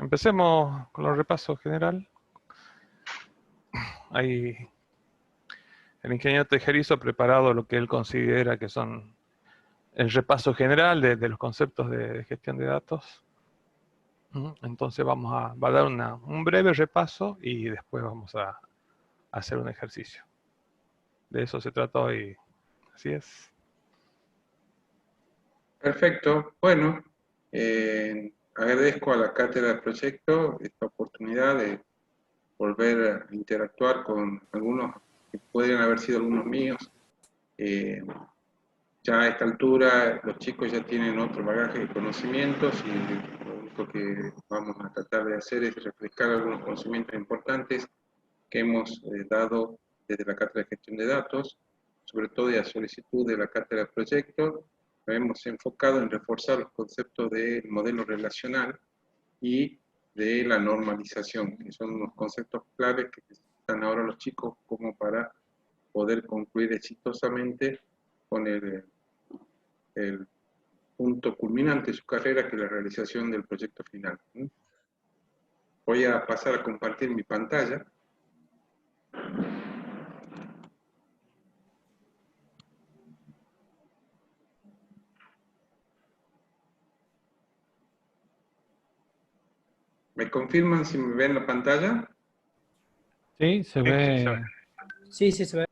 empecemos con los repasos general. Ahí el ingeniero Tejerizo ha preparado lo que él considera que son el repaso general de los conceptos de gestión de datos. Entonces va a dar un breve repaso y después vamos a hacer un ejercicio. De eso se trata hoy. Así es. Perfecto. Bueno, agradezco a la Cátedra del Proyecto esta oportunidad de volver a interactuar con algunos que podrían haber sido algunos míos. Ya a esta altura los chicos ya tienen otro bagaje de conocimientos y lo único que vamos a tratar de hacer es refrescar algunos conocimientos importantes que hemos dado desde la Cátedra de Gestión de Datos, sobre todo a solicitud de la Cátedra del Proyecto. Nos hemos enfocado en reforzar los conceptos del modelo relacional y de la normalización, que son unos conceptos claves que necesitan ahora los chicos como para poder concluir exitosamente con el punto culminante de su carrera, que es la realización del proyecto final. Voy a pasar a compartir mi pantalla. ¿Me confirman si me ven la pantalla? Sí, se ve. Sí, se ve.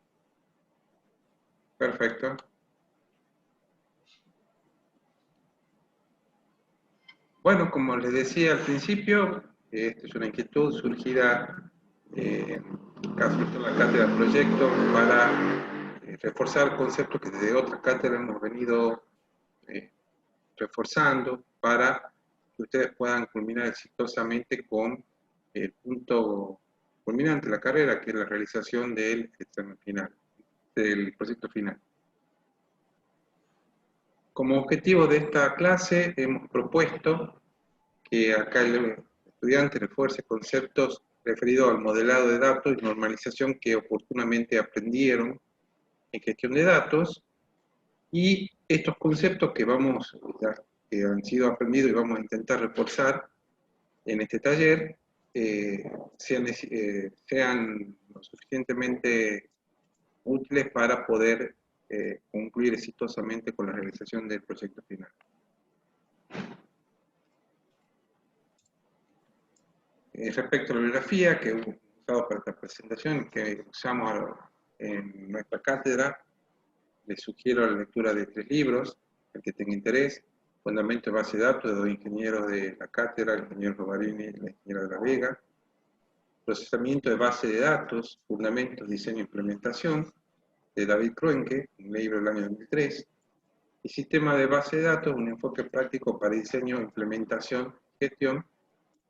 Perfecto. Bueno, como les decía al principio, esta es una inquietud surgida en caso de la cátedra del proyecto para reforzar conceptos que desde otra cátedra hemos venido reforzando para que ustedes puedan culminar exitosamente con el punto culminante de la carrera, que es la realización del examen final, del proyecto final. Como objetivo de esta clase hemos propuesto que acá el estudiante refuerce conceptos referidos al modelado de datos y normalización que oportunamente aprendieron en gestión de datos, y estos conceptos que han sido aprendidos y vamos a intentar reforzar en este taller sean lo suficientemente útiles para poder concluir exitosamente con la realización del proyecto final. Respecto a la bibliografía que hemos usado para esta presentación, que usamos en nuestra cátedra, les sugiero la lectura de 3 libros, el que tenga interés: Fundamento de base de datos, de 2 ingenieros de la cátedra, el ingeniero Robarini y la ingeniera de la Vega; Procesamiento de base de datos, Fundamentos, Diseño e Implementación, de David Kroenke, un libro del año 2003; y Sistema de base de datos, un enfoque práctico para diseño, implementación y gestión,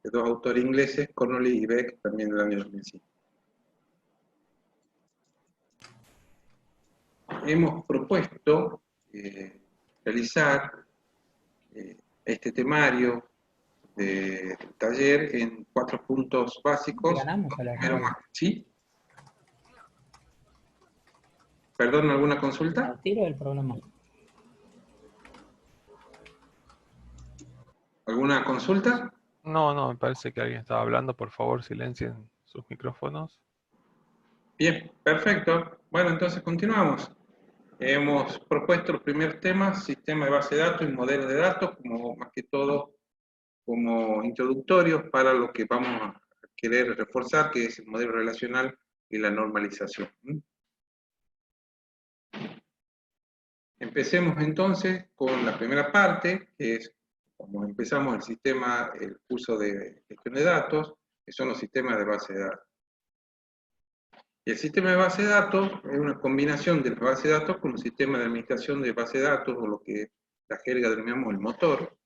de 2 autores ingleses, Connolly y Beck, también del año 2005. Hemos propuesto realizar este temario de taller en 4 puntos básicos. Ganamos a la ¿Sí? ¿Perdón, alguna consulta? tiro del programa. ¿Alguna consulta? No, me parece que alguien estaba hablando. Por favor, silencien sus micrófonos. Bien, perfecto. Bueno, entonces continuamos. Hemos propuesto los primeros temas: sistema de base de datos y modelos de datos, como más que todo como introductorios para lo que vamos a querer reforzar, que es el modelo relacional y la normalización. Empecemos entonces con la primera parte, que es como empezamos el curso de gestión de datos, que son los sistemas de base de datos. Y el sistema de base de datos es una combinación de la base de datos con un sistema de administración de base de datos, o lo que la jerga denominamos el motor,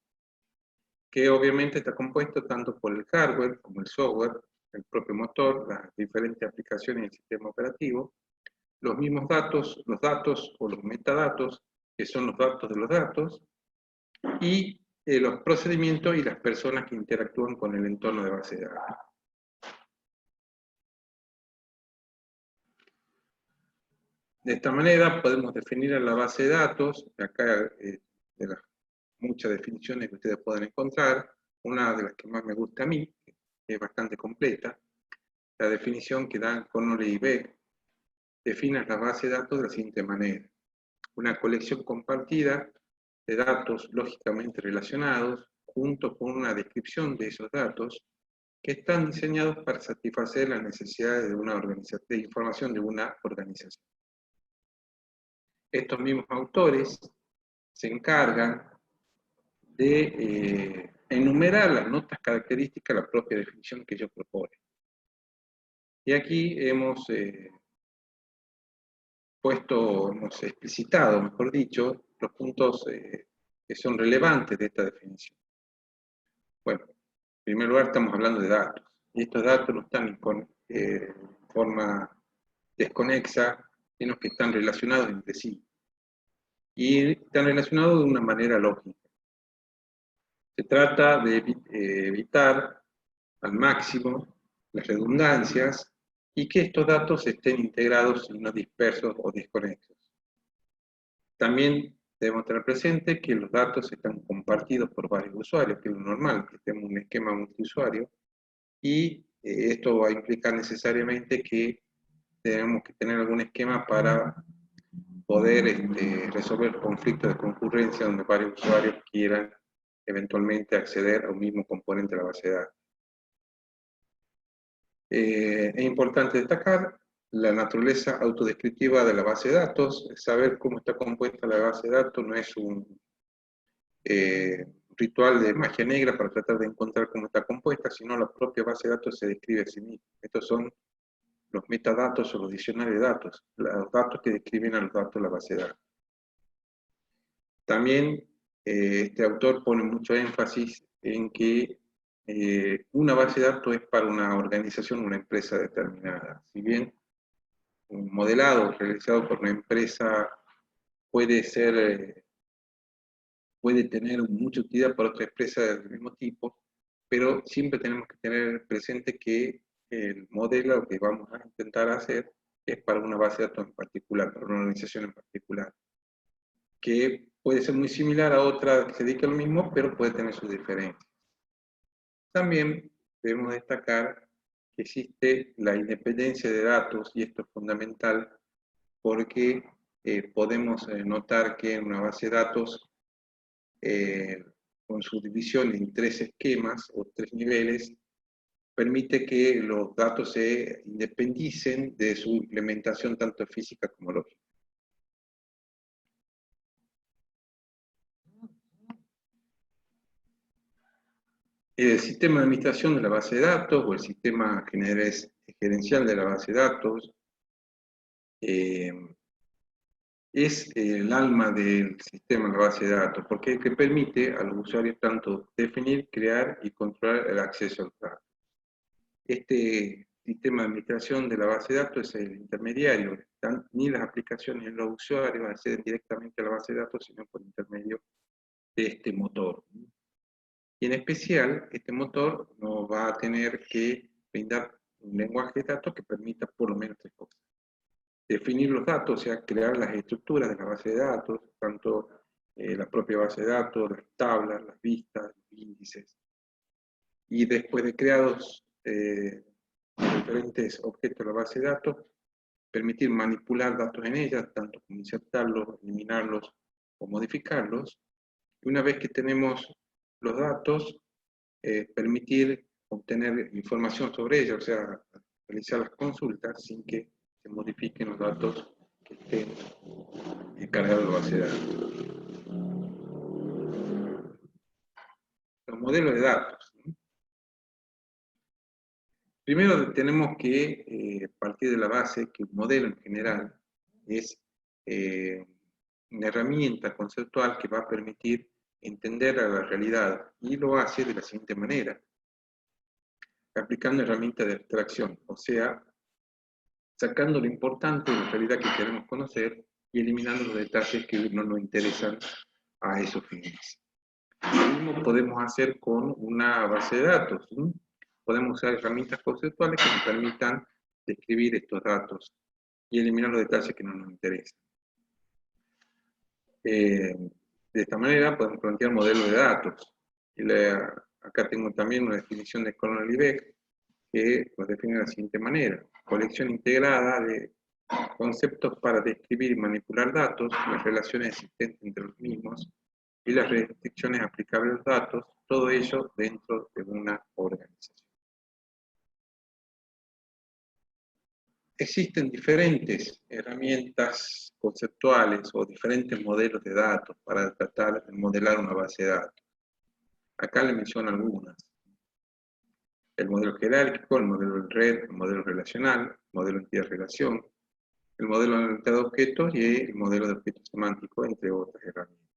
que obviamente está compuesto tanto por el hardware como el software, el propio motor, las diferentes aplicaciones del sistema operativo, los mismos datos, los datos o los metadatos, que son los datos de los datos, y los procedimientos y las personas que interactúan con el entorno de base de datos. De esta manera podemos definir a la base de datos, acá de las muchas definiciones que ustedes pueden encontrar, una de las que más me gusta a mí, que es bastante completa, la definición que dan Connolly y Beck, define la base de datos de la siguiente manera: una colección compartida de datos lógicamente relacionados, junto con una descripción de esos datos, que están diseñados para satisfacer las necesidades de una organización, de información de una organización. Estos mismos autores se encargan de enumerar las notas características de la propia definición que ellos proponen. Y aquí hemos hemos explicitado, mejor dicho, los puntos que son relevantes de esta definición. Bueno, en primer lugar estamos hablando de datos, y estos datos no están en forma desconexa, sino que están relacionados entre sí, y están relacionados de una manera lógica. Se trata de evitar al máximo las redundancias y que estos datos estén integrados y no dispersos o desconexos. También debemos tener presente que los datos están compartidos por varios usuarios, que es lo normal, que tenemos un esquema multiusuario, y esto va a implicar necesariamente que tenemos que tener algún esquema para poder resolver conflictos de concurrencia donde varios usuarios quieran eventualmente acceder a un mismo componente de la base de datos. Es importante destacar la naturaleza autodescriptiva de la base de datos. Saber cómo está compuesta la base de datos no es un ritual de magia negra para tratar de encontrar cómo está compuesta, sino la propia base de datos se describe a sí misma. Estos son los metadatos o los diccionarios de datos, los datos que describen a los datos de la base de datos. También este autor pone mucho énfasis en que una base de datos es para una organización, una empresa determinada. Si bien un modelado realizado por una empresa puede tener mucha utilidad para otra empresa del mismo tipo, pero siempre tenemos que tener presente que el modelo que vamos a intentar hacer es para una base de datos en particular, para una organización en particular, que puede ser muy similar a otra que se dedica a lo mismo, pero puede tener sus diferencias. También debemos destacar que existe la independencia de datos, y esto es fundamental porque podemos notar que en una base de datos, con su división en 3 esquemas o 3 niveles, permite que los datos se independicen de su implementación tanto física como lógica. El sistema de administración de la base de datos o el sistema gerencial de la base de datos es el alma del sistema de la base de datos, porque es el que permite a los usuarios tanto definir, crear y controlar el acceso a los datos. Este sistema de administración de la base de datos es el intermediario. Ni las aplicaciones ni los usuarios acceden directamente a la base de datos, sino por intermedio de este motor. Y en especial, este motor nos va a tener que brindar un lenguaje de datos que permita por lo menos 3 cosas. Definir los datos, o sea, crear las estructuras de la base de datos, tanto la propia base de datos, las tablas, las vistas, los índices. Y después de creados diferentes objetos de la base de datos, permitir manipular datos en ella, tanto como insertarlos, eliminarlos o modificarlos. Y una vez que tenemos los datos, permitir obtener información sobre ellos, o sea, realizar las consultas sin que se modifiquen los datos que estén cargados en la base de datos. Los modelos de datos. Primero tenemos que partir de la base que un modelo en general es una herramienta conceptual que va a permitir entender a la realidad, y lo hace de la siguiente manera: aplicando herramientas de abstracción, o sea, sacando lo importante de la realidad que queremos conocer y eliminando los detalles que no nos interesan a esos fines. Lo mismo podemos hacer con una base de datos, ¿sí? Podemos usar herramientas conceptuales que nos permitan describir estos datos y eliminar los detalles que no nos interesan. De esta manera podemos plantear modelos de datos. Y la acá tengo también una definición de Cornell y Beck, que nos define de la siguiente manera: colección integrada de conceptos para describir y manipular datos, las relaciones existentes entre los mismos y las restricciones aplicables a los datos, todo ello dentro de una organización. Existen diferentes herramientas conceptuales o diferentes modelos de datos para tratar de modelar una base de datos. Acá le menciono algunas: el modelo jerárquico, el modelo de red, el modelo relacional, el modelo entidad-relación, el modelo orientado a objetos y el modelo de objetos semánticos, entre otras herramientas.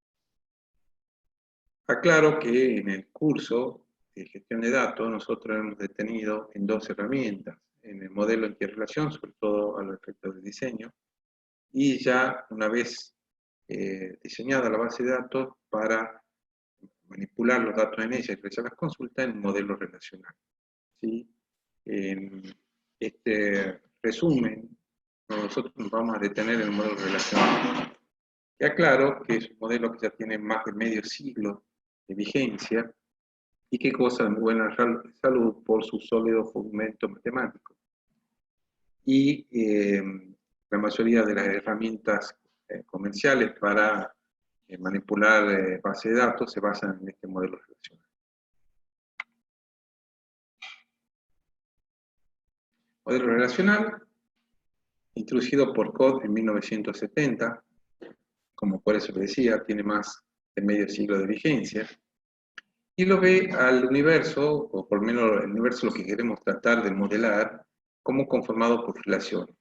Aclaro que en el curso de gestión de datos nosotros hemos detenido en dos herramientas: en el modelo entidad-relación, sobre todo a los efectos de diseño, y ya una vez diseñada la base de datos, para manipular los datos en ella y realizar las consultas, en el modelo relacional. ¿Sí? En este resumen, nosotros nos vamos a detener en el modelo relacional. Y aclaro que es un modelo que ya tiene más de medio siglo de vigencia y que goza de muy buena salud por su sólido fundamento matemático. Y la mayoría de las herramientas comerciales para manipular bases de datos se basan en este modelo relacional. Modelo relacional, introducido por Codd en 1970, como por eso le decía, tiene más de medio siglo de vigencia, y lo ve al universo, o por lo menos el universo lo que queremos tratar de modelar, como conformado por relaciones.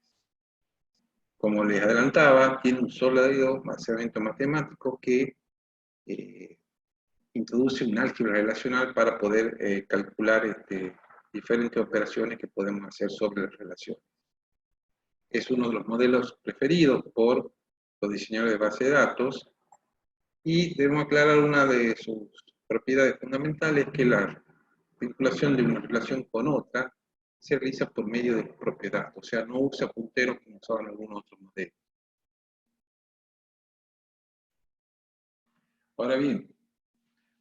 Como les adelantaba, tiene un sólido basamento matemático que introduce un álgebra relacional para poder calcular diferentes operaciones que podemos hacer sobre las relaciones. Es uno de los modelos preferidos por los diseñadores de base de datos, y debemos aclarar una de sus propiedades fundamentales, que la vinculación de una relación con otra se realiza por medio de propiedades, o sea, no usa punteros como usaban algunos otros modelos. Ahora bien,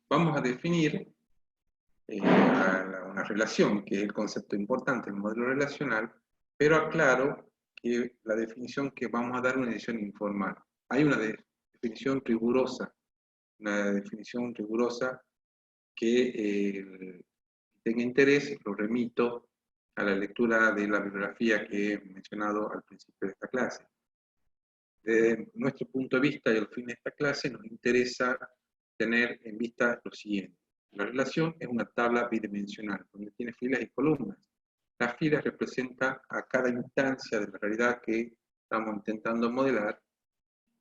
vamos a definir una relación, que es el concepto importante del modelo relacional, pero aclaro que la definición que vamos a dar es una definición informal. Hay una definición rigurosa, que tenga interés, lo remito a la lectura de la bibliografía que he mencionado al principio de esta clase. Desde nuestro punto de vista y al fin de esta clase, nos interesa tener en vista lo siguiente: la relación es una tabla bidimensional, donde tiene filas y columnas. Las filas representan a cada instancia de la realidad que estamos intentando modelar,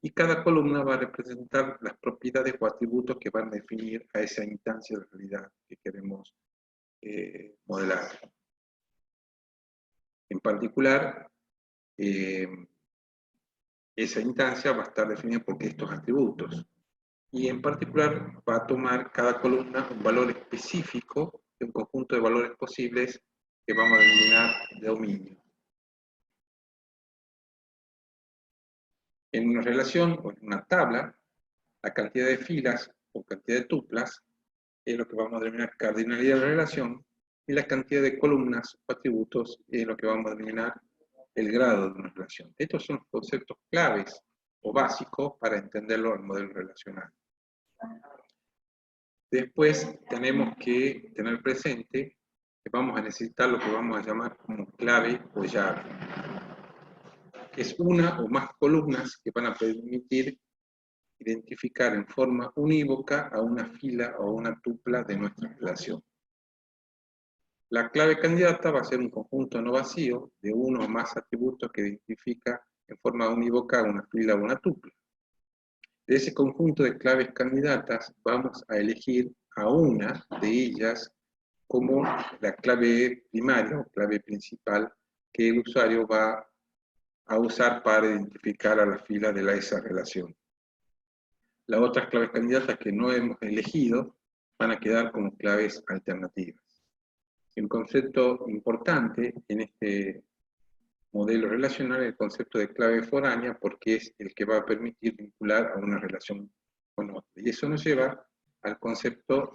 y cada columna va a representar las propiedades o atributos que van a definir a esa instancia de la realidad que queremos modelar. En particular, esa instancia va a estar definida por estos atributos. Y en particular va a tomar cada columna un valor específico de un conjunto de valores posibles que vamos a denominar dominio. En una relación o en una tabla, la cantidad de filas o cantidad de tuplas es lo que vamos a denominar cardinalidad de la relación, y la cantidad de columnas o atributos es lo que vamos a denominar el grado de una relación. Estos son los conceptos claves o básicos para entenderlo al modelo relacional. Después tenemos que tener presente que vamos a necesitar lo que vamos a llamar como clave o llave, que es una o más columnas que van a permitir identificar en forma unívoca a una fila o una tupla de nuestra relación. La clave candidata va a ser un conjunto no vacío de uno o más atributos que identifica en forma unívoca a una fila o una tupla. De ese conjunto de claves candidatas vamos a elegir a una de ellas como la clave primaria o clave principal que el usuario va a usar para identificar a la fila de esa relación. Las otras claves candidatas que no hemos elegido van a quedar como claves alternativas. Un concepto importante en este modelo relacional es el concepto de clave foránea, porque es el que va a permitir vincular a una relación con otra. Y eso nos lleva al concepto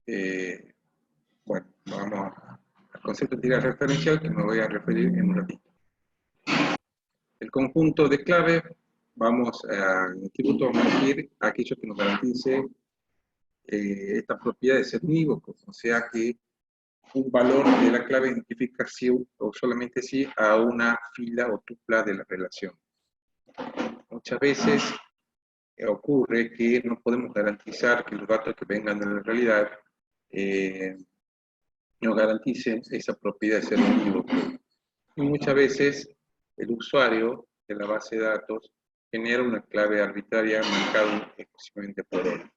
Bueno, vamos al concepto de integral referencial, que me voy a referir en un ratito. El conjunto de claves, vamos a, en el atributo vamos a elegir aquello que nos garantice esta propiedad de ser unívoco, o sea que un valor de la clave identifica sí o solamente sí a una fila o tupla de la relación. Muchas veces ocurre que no podemos garantizar que los datos que vengan de la realidad nos garanticen esa propiedad de ser unívoco. Y muchas veces el usuario de la base de datos genera una clave arbitraria marcada exclusivamente por él.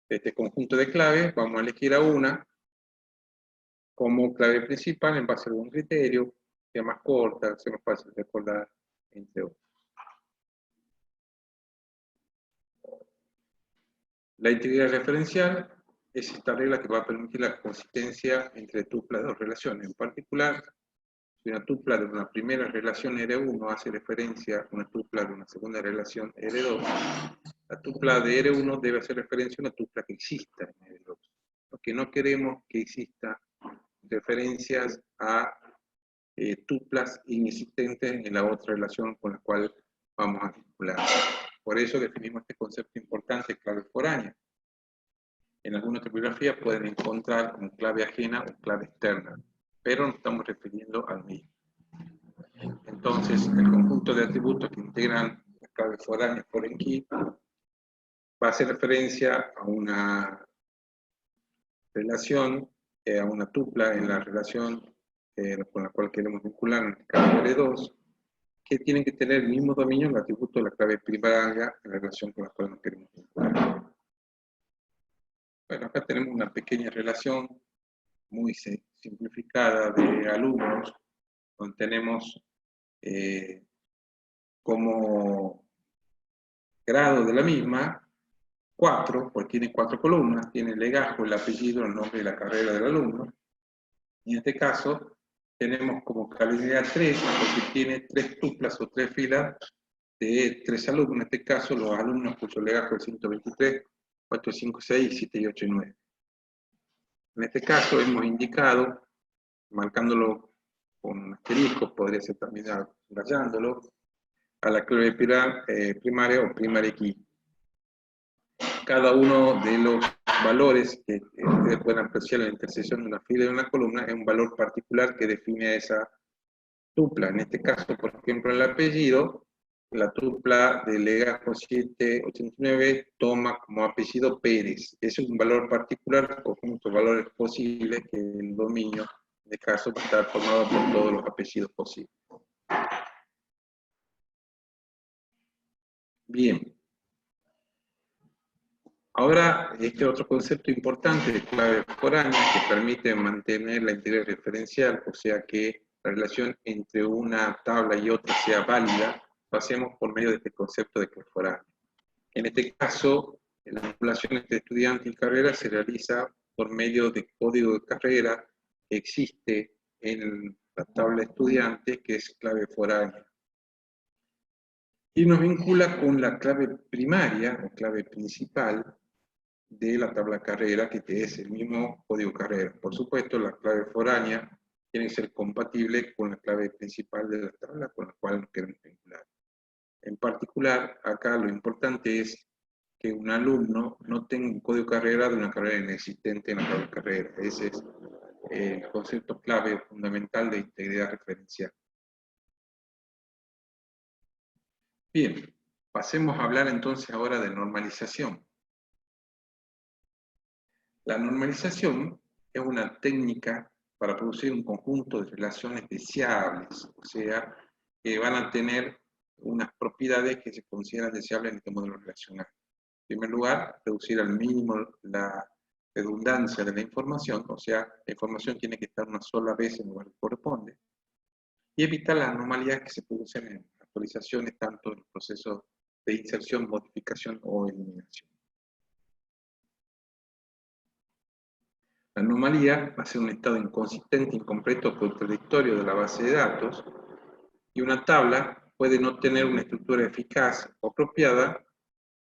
De este conjunto de claves vamos a elegir a una como clave principal en base a algún criterio, sea más corta, sea más fácil de recordar, entre otros. La integridad referencial es esta regla que va a permitir la consistencia entre tuplas de dos relaciones. En particular, si una tupla de una primera relación R1 hace referencia a una tupla de una segunda relación R2, la tupla de R1 debe hacer referencia a una tupla que exista en R2. Porque no queremos que exista referencias a tuplas inexistentes en la otra relación con la cual vamos a vincular. Por eso definimos este concepto importante, clave foránea. En algunas criptografías pueden encontrar como clave ajena o clave externa, pero nos estamos refiriendo al mismo. Entonces, el conjunto de atributos que integran la clave foránea foreign key va a hacer referencia a una relación, a una tupla en la relación con la cual queremos vincular, en este caso L2, que tienen que tener el mismo dominio en el atributo de la clave primaria en la relación con la cual nos queremos vincular. Bueno, acá tenemos una pequeña relación muy simplificada de alumnos, donde tenemos como grado de la misma 4, porque tiene 4 columnas, tiene el legajo, el apellido, el nombre y la carrera del alumno. Y en este caso tenemos como calidad 3, porque tiene 3 tuplas o 3 filas de 3 alumnos, en este caso los alumnos cuyo legajo es 123, 4, 5, 6, 7 y 8 y 9. En este caso hemos indicado, marcándolo con asterisco, podría ser también rayándolo, a la clave primaria o primary key. Cada uno de los valores que ustedes pueden apreciar en la intersección de una fila y una columna es un valor particular que define a esa tupla. En este caso, por ejemplo, el apellido, la tupla de legajo 789 toma como apellido Pérez. Ese es un valor particular, conjunto de valores posibles que el dominio, en este caso, va a estar formado por todos los apellidos posibles. Bien. Ahora, este otro concepto importante de clave foránea que permite mantener la integridad referencial, o sea que la relación entre una tabla y otra sea válida, lo hacemos por medio de este concepto de clave foránea. En este caso, la vinculación entre estudiante y carrera se realiza por medio de código de carrera que existe en la tabla estudiante, que es clave foránea. Y nos vincula con la clave primaria, o clave principal, de la tabla carrera, que es el mismo código carrera. Por supuesto, la clave foránea tiene que ser compatible con la clave principal de la tabla con la cual nos queremos vincular. En particular, acá lo importante es que un alumno no tenga un código carrera de una carrera inexistente en la tabla carrera. Ese es el concepto clave fundamental de integridad referencial. Bien, pasemos a hablar entonces ahora de normalización. La normalización es una técnica para producir un conjunto de relaciones deseables, o sea, que van a tener unas propiedades que se consideran deseables en este modelo relacional. En primer lugar, reducir al mínimo la redundancia de la información, o sea, la información tiene que estar una sola vez en el lugar que corresponde, y evitar las anomalías que se producen en actualizaciones, tanto en los procesos de inserción, modificación o eliminación. La anomalía va a ser un estado inconsistente, incompleto o contradictorio de la base de datos, y una tabla puede no tener una estructura eficaz o apropiada,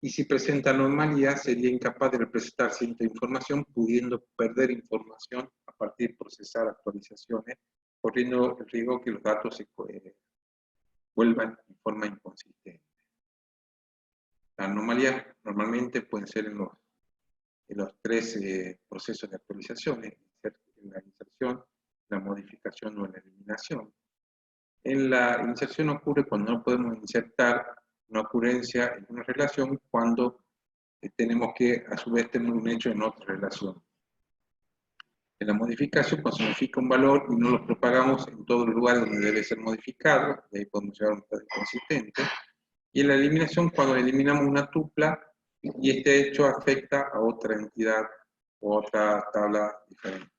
y si presenta anomalía sería incapaz de representar cierta información, pudiendo perder información a partir de procesar actualizaciones, corriendo el riesgo que los datos se vuelvan en forma inconsistente. Las anomalías normalmente pueden ser en los tres procesos de actualización, en la inserción, la modificación o la eliminación. En la inserción ocurre cuando no podemos insertar una ocurrencia en una relación cuando tenemos que, a su vez, tener un hecho en otra relación. En la modificación, cuando se modifica un valor y no lo propagamos en todos los lugares donde debe ser modificado, de ahí podemos llegar a un estado inconsistente. Y en la eliminación, cuando eliminamos una tupla y este hecho afecta a otra entidad o otra tabla diferente.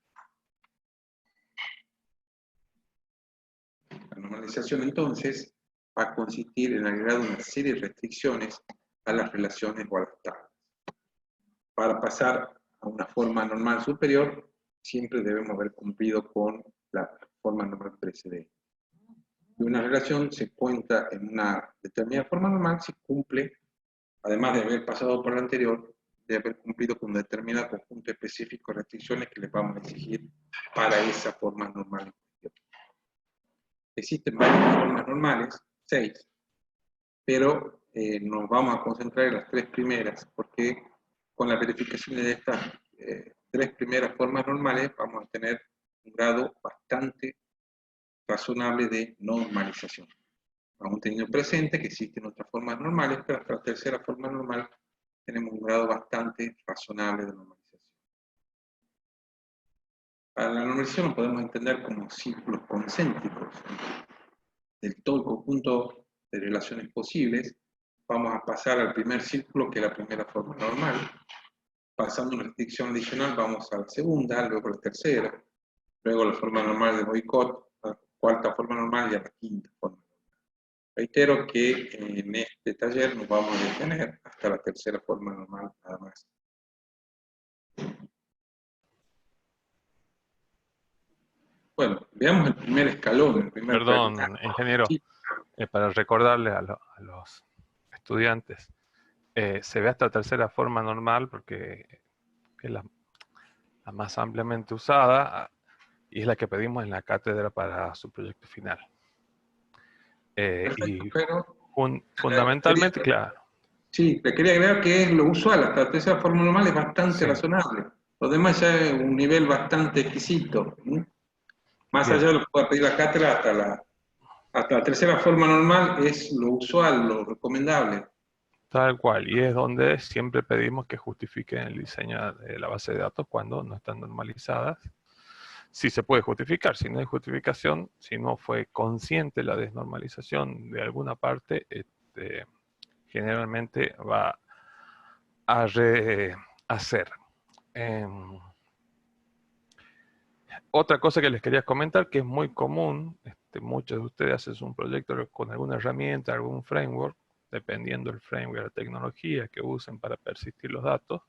La normalización, entonces, va a consistir en agregar una serie de restricciones a las relaciones o a las tablas. Para pasar a una forma normal superior, siempre debemos haber cumplido con la forma normal precedente. Y una relación se cuenta en una determinada forma normal si cumple, además de haber pasado por la anterior, de haber cumplido con un determinado conjunto específico de restricciones que les vamos a exigir para esa forma normal. Existen varias formas normales, 6, pero nos vamos a concentrar en las 3 primeras, porque con la verificación de estas 3 primeras formas normales vamos a tener un grado bastante razonable de normalización. Vamos teniendo presente que existen otras formas normales, pero hasta la tercera forma normal tenemos un grado bastante razonable de normalización. Para la normalización lo podemos entender como círculos concéntricos del todo el conjunto de relaciones posibles. Vamos a pasar al primer círculo, que es la primera forma normal. Pasando una restricción adicional, vamos a la segunda, luego a la tercera, luego la forma normal de boicot, la cuarta forma normal y a la quinta forma normal. Reitero que en este taller nos vamos a detener hasta la tercera forma normal, nada más. Bueno, veamos el primer escalón, el primer Perdón, plano. ingeniero, Sí, para recordarle a los estudiantes, se ve hasta tercera forma normal porque es la más ampliamente usada y es la que pedimos en la cátedra para su proyecto final. perfecto, Y pero fundamentalmente, claro. sí, le quería agregar que es lo usual, hasta la tercera forma normal es bastante Sí. razonable. Lo demás ya es un nivel bastante exquisito. Más Bien. allá de lo que pueda pedir la cátedra, hasta la tercera forma normal es lo usual, lo recomendable. Tal cual, y es donde siempre pedimos que justifiquen el diseño de la base de datos cuando no están normalizadas. Si se puede justificar, si no hay justificación, si no fue consciente la desnormalización de alguna parte, generalmente va a rehacer. Otra cosa que les quería comentar, que es muy común, muchos de ustedes hacen un proyecto con alguna herramienta, algún framework, dependiendo del framework, la tecnología que usen para persistir los datos,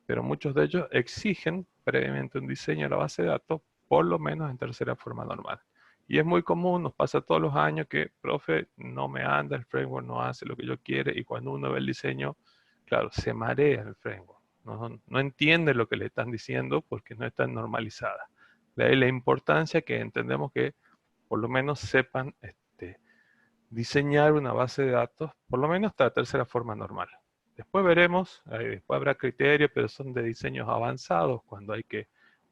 pero muchos de ellos exigen previamente un diseño de la base de datos, por lo menos en tercera forma normal. Y es muy común, nos pasa todos los años que, profe, no me anda, el framework no hace lo que yo quiero, y cuando uno ve el diseño, claro, se marea el framework. No entiende lo que le están diciendo porque no está normalizada. De ahí la importancia que entendemos que por lo menos sepan diseñar una base de datos, por lo menos hasta la tercera forma normal. Después veremos, después habrá criterios, pero son de diseños avanzados cuando hay que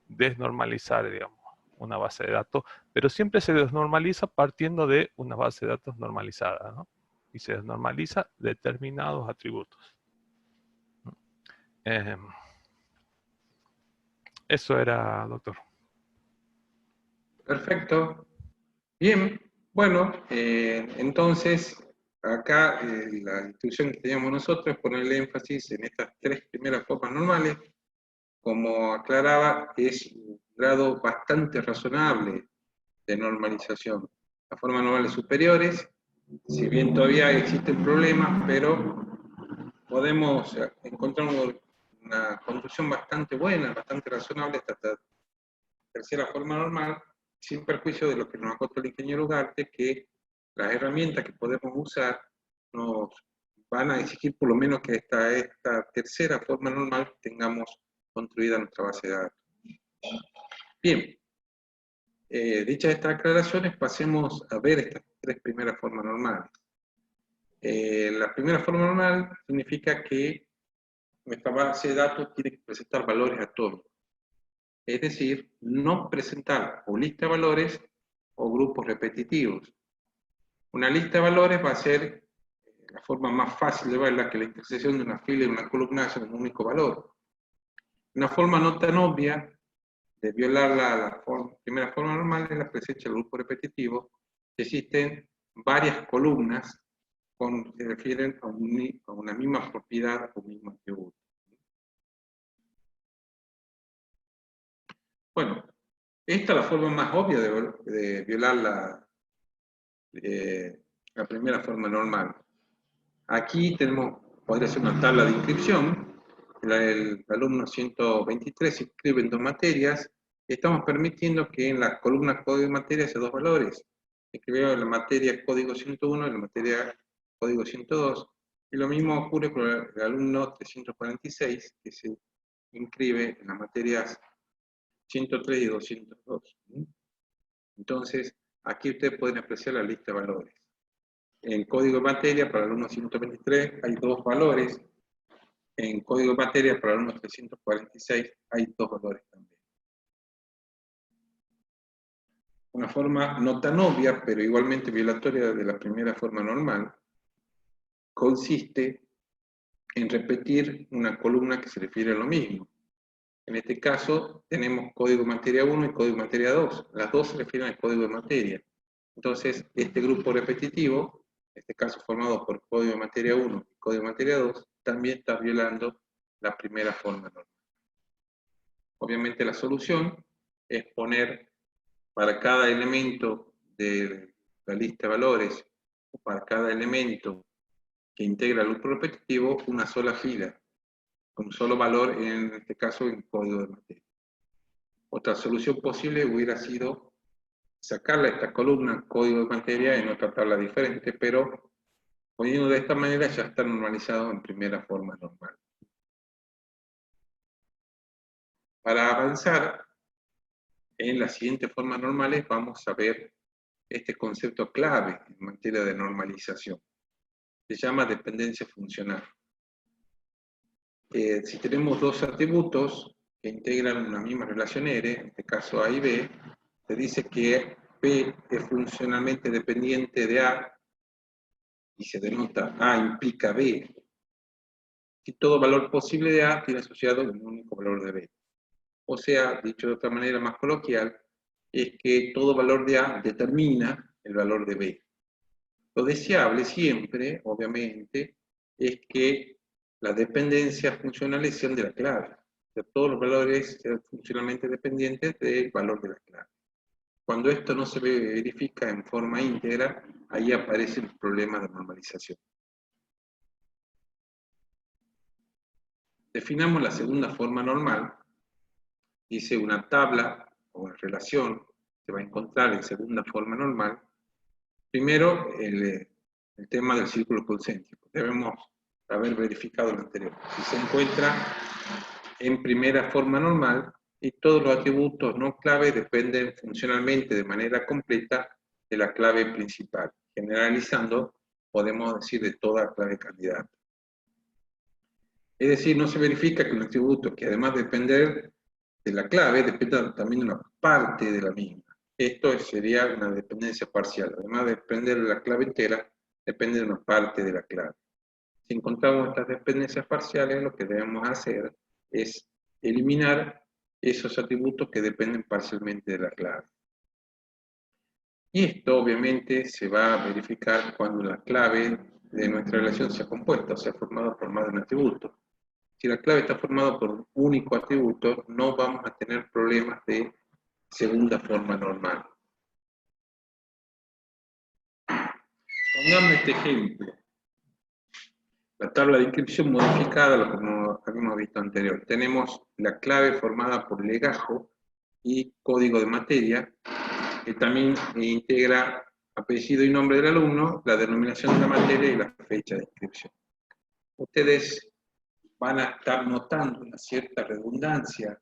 desnormalizar, digamos, una base de datos, pero siempre se desnormaliza partiendo de una base de datos normalizada, ¿no? Y se desnormaliza determinados atributos. Eso era, doctor. Perfecto. Bien, bueno, entonces acá la instrucción que teníamos nosotros es ponerle énfasis en estas 3 primeras formas normales. Como aclaraba, es un grado bastante razonable de normalización. Las formas normales superiores, si bien todavía existen problemas, pero podemos encontrar una conducción bastante buena, bastante razonable hasta la tercera forma normal, sin perjuicio de lo que nos ha contado el ingeniero Ugarte, que las herramientas que podemos usar nos van a exigir por lo menos que esta tercera forma normal tengamos construida nuestra base de datos. Bien, dichas estas aclaraciones, pasemos a ver estas tres primeras formas normales. La primera forma normal significa que nuestra base de datos tiene que presentar valores atómicos. Es decir, no presentar o lista de valores o grupos repetitivos. Una lista de valores va a ser la forma más fácil de verla, que la intersección de una fila y una columna es un único valor. Una forma no tan obvia de violar la primera forma normal es la presencia del grupo repetitivo. Existen varias columnas que se refieren a una misma propiedad o mismo atributo. Bueno, esta es la forma más obvia de violar la primera forma normal. Aquí podría ser una tabla de inscripción. El alumno 123 se inscribe en dos materias. Estamos permitiendo que en la columna código de materia haya dos valores. Escribió la materia código 101 y la materia código 102. Y lo mismo ocurre con el alumno 346, que se inscribe en las materias 103 y 202. Entonces, aquí ustedes pueden apreciar la lista de valores. En código de materia, para el alumno 123 hay dos valores. En código de materia, para el alumno 346 hay dos valores también. Una forma no tan obvia, pero igualmente violatoria de la primera forma normal, consiste en repetir una columna que se refiere a lo mismo. En este caso, tenemos código de materia 1 y código de materia 2. Las dos se refieren al código de materia. Entonces, este grupo repetitivo, en este caso formado por código de materia 1 y código de materia 2, también está violando la primera forma normal. Obviamente la solución es poner para cada elemento de la lista de valores, o para cada elemento que integra el grupo repetitivo, una sola fila, con un solo valor, en este caso en código de materia. Otra solución posible hubiera sido sacarle esta columna código de materia en otra tabla diferente, pero poniendo de esta manera ya está normalizado en primera forma normal. Para avanzar en las siguientes formas normales vamos a ver este concepto clave en materia de normalización. Se llama dependencia funcional. Si tenemos dos atributos que integran una misma relación R, en este caso A y B, se dice que P es funcionalmente dependiente de A y se denota A implica B. Y todo valor posible de A tiene asociado un único valor de B. O sea, dicho de otra manera más coloquial, es que todo valor de A determina el valor de B. Lo deseable siempre, obviamente, es que las dependencias funcionales sean de la clave. O sea, todos los valores sean funcionalmente dependientes del valor de la clave. Cuando esto no se verifica en forma íntegra, ahí aparece el problema de normalización. Definamos la segunda forma normal. Dice una tabla o relación se va a encontrar en segunda forma normal. Primero, el tema del círculo concéntrico. Debemos haber verificado lo anterior. Si se encuentra en primera forma normal y todos los atributos no clave dependen funcionalmente de manera completa de la clave principal. Generalizando, podemos decir de toda clave candidata. Es decir, no se verifica que un atributo que además de depender de la clave dependa también de una parte de la misma. Esto sería una dependencia parcial. Además de depender de la clave entera, depende de una parte de la clave. Si encontramos estas dependencias parciales, lo que debemos hacer es eliminar esos atributos que dependen parcialmente de la clave. Y esto obviamente se va a verificar cuando la clave de nuestra relación sea compuesta, o sea, formada por más de un atributo. Si la clave está formada por un único atributo, no vamos a tener problemas de segunda forma normal. Pongamos este ejemplo. La tabla de inscripción modificada, lo que habíamos visto anterior. Tenemos la clave formada por legajo y código de materia, que también integra apellido y nombre del alumno, la denominación de la materia y la fecha de inscripción. ustedes van a estar notando una cierta redundancia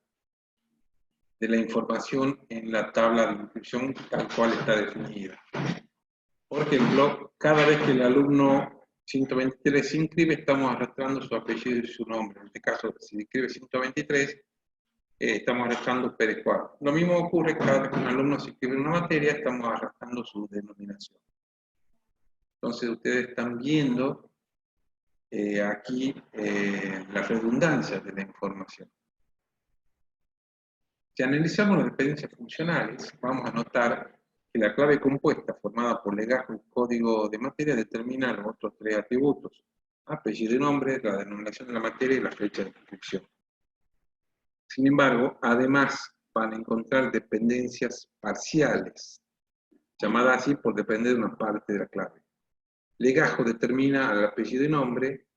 de la información en la tabla de inscripción tal cual está definida. Por ejemplo, cada vez que el alumno 123 se inscribe, estamos arrastrando su apellido y su nombre. En este caso, si se inscribe 123, estamos arrastrando Pérez Cuadro. Lo mismo ocurre cada vez que un alumno se inscribe en una materia, estamos arrastrando su denominación. Entonces, ustedes están viendo aquí la redundancia de la información. Si analizamos las dependencias funcionales, vamos a notar que la clave compuesta formada por legajo y código de materia determina los otros tres atributos: apellido y nombre, la denominación de la materia y la fecha de inscripción. Sin embargo, además van a encontrar dependencias parciales, llamadas así por depender de una parte de la clave. Legajo determina al apellido y nombre,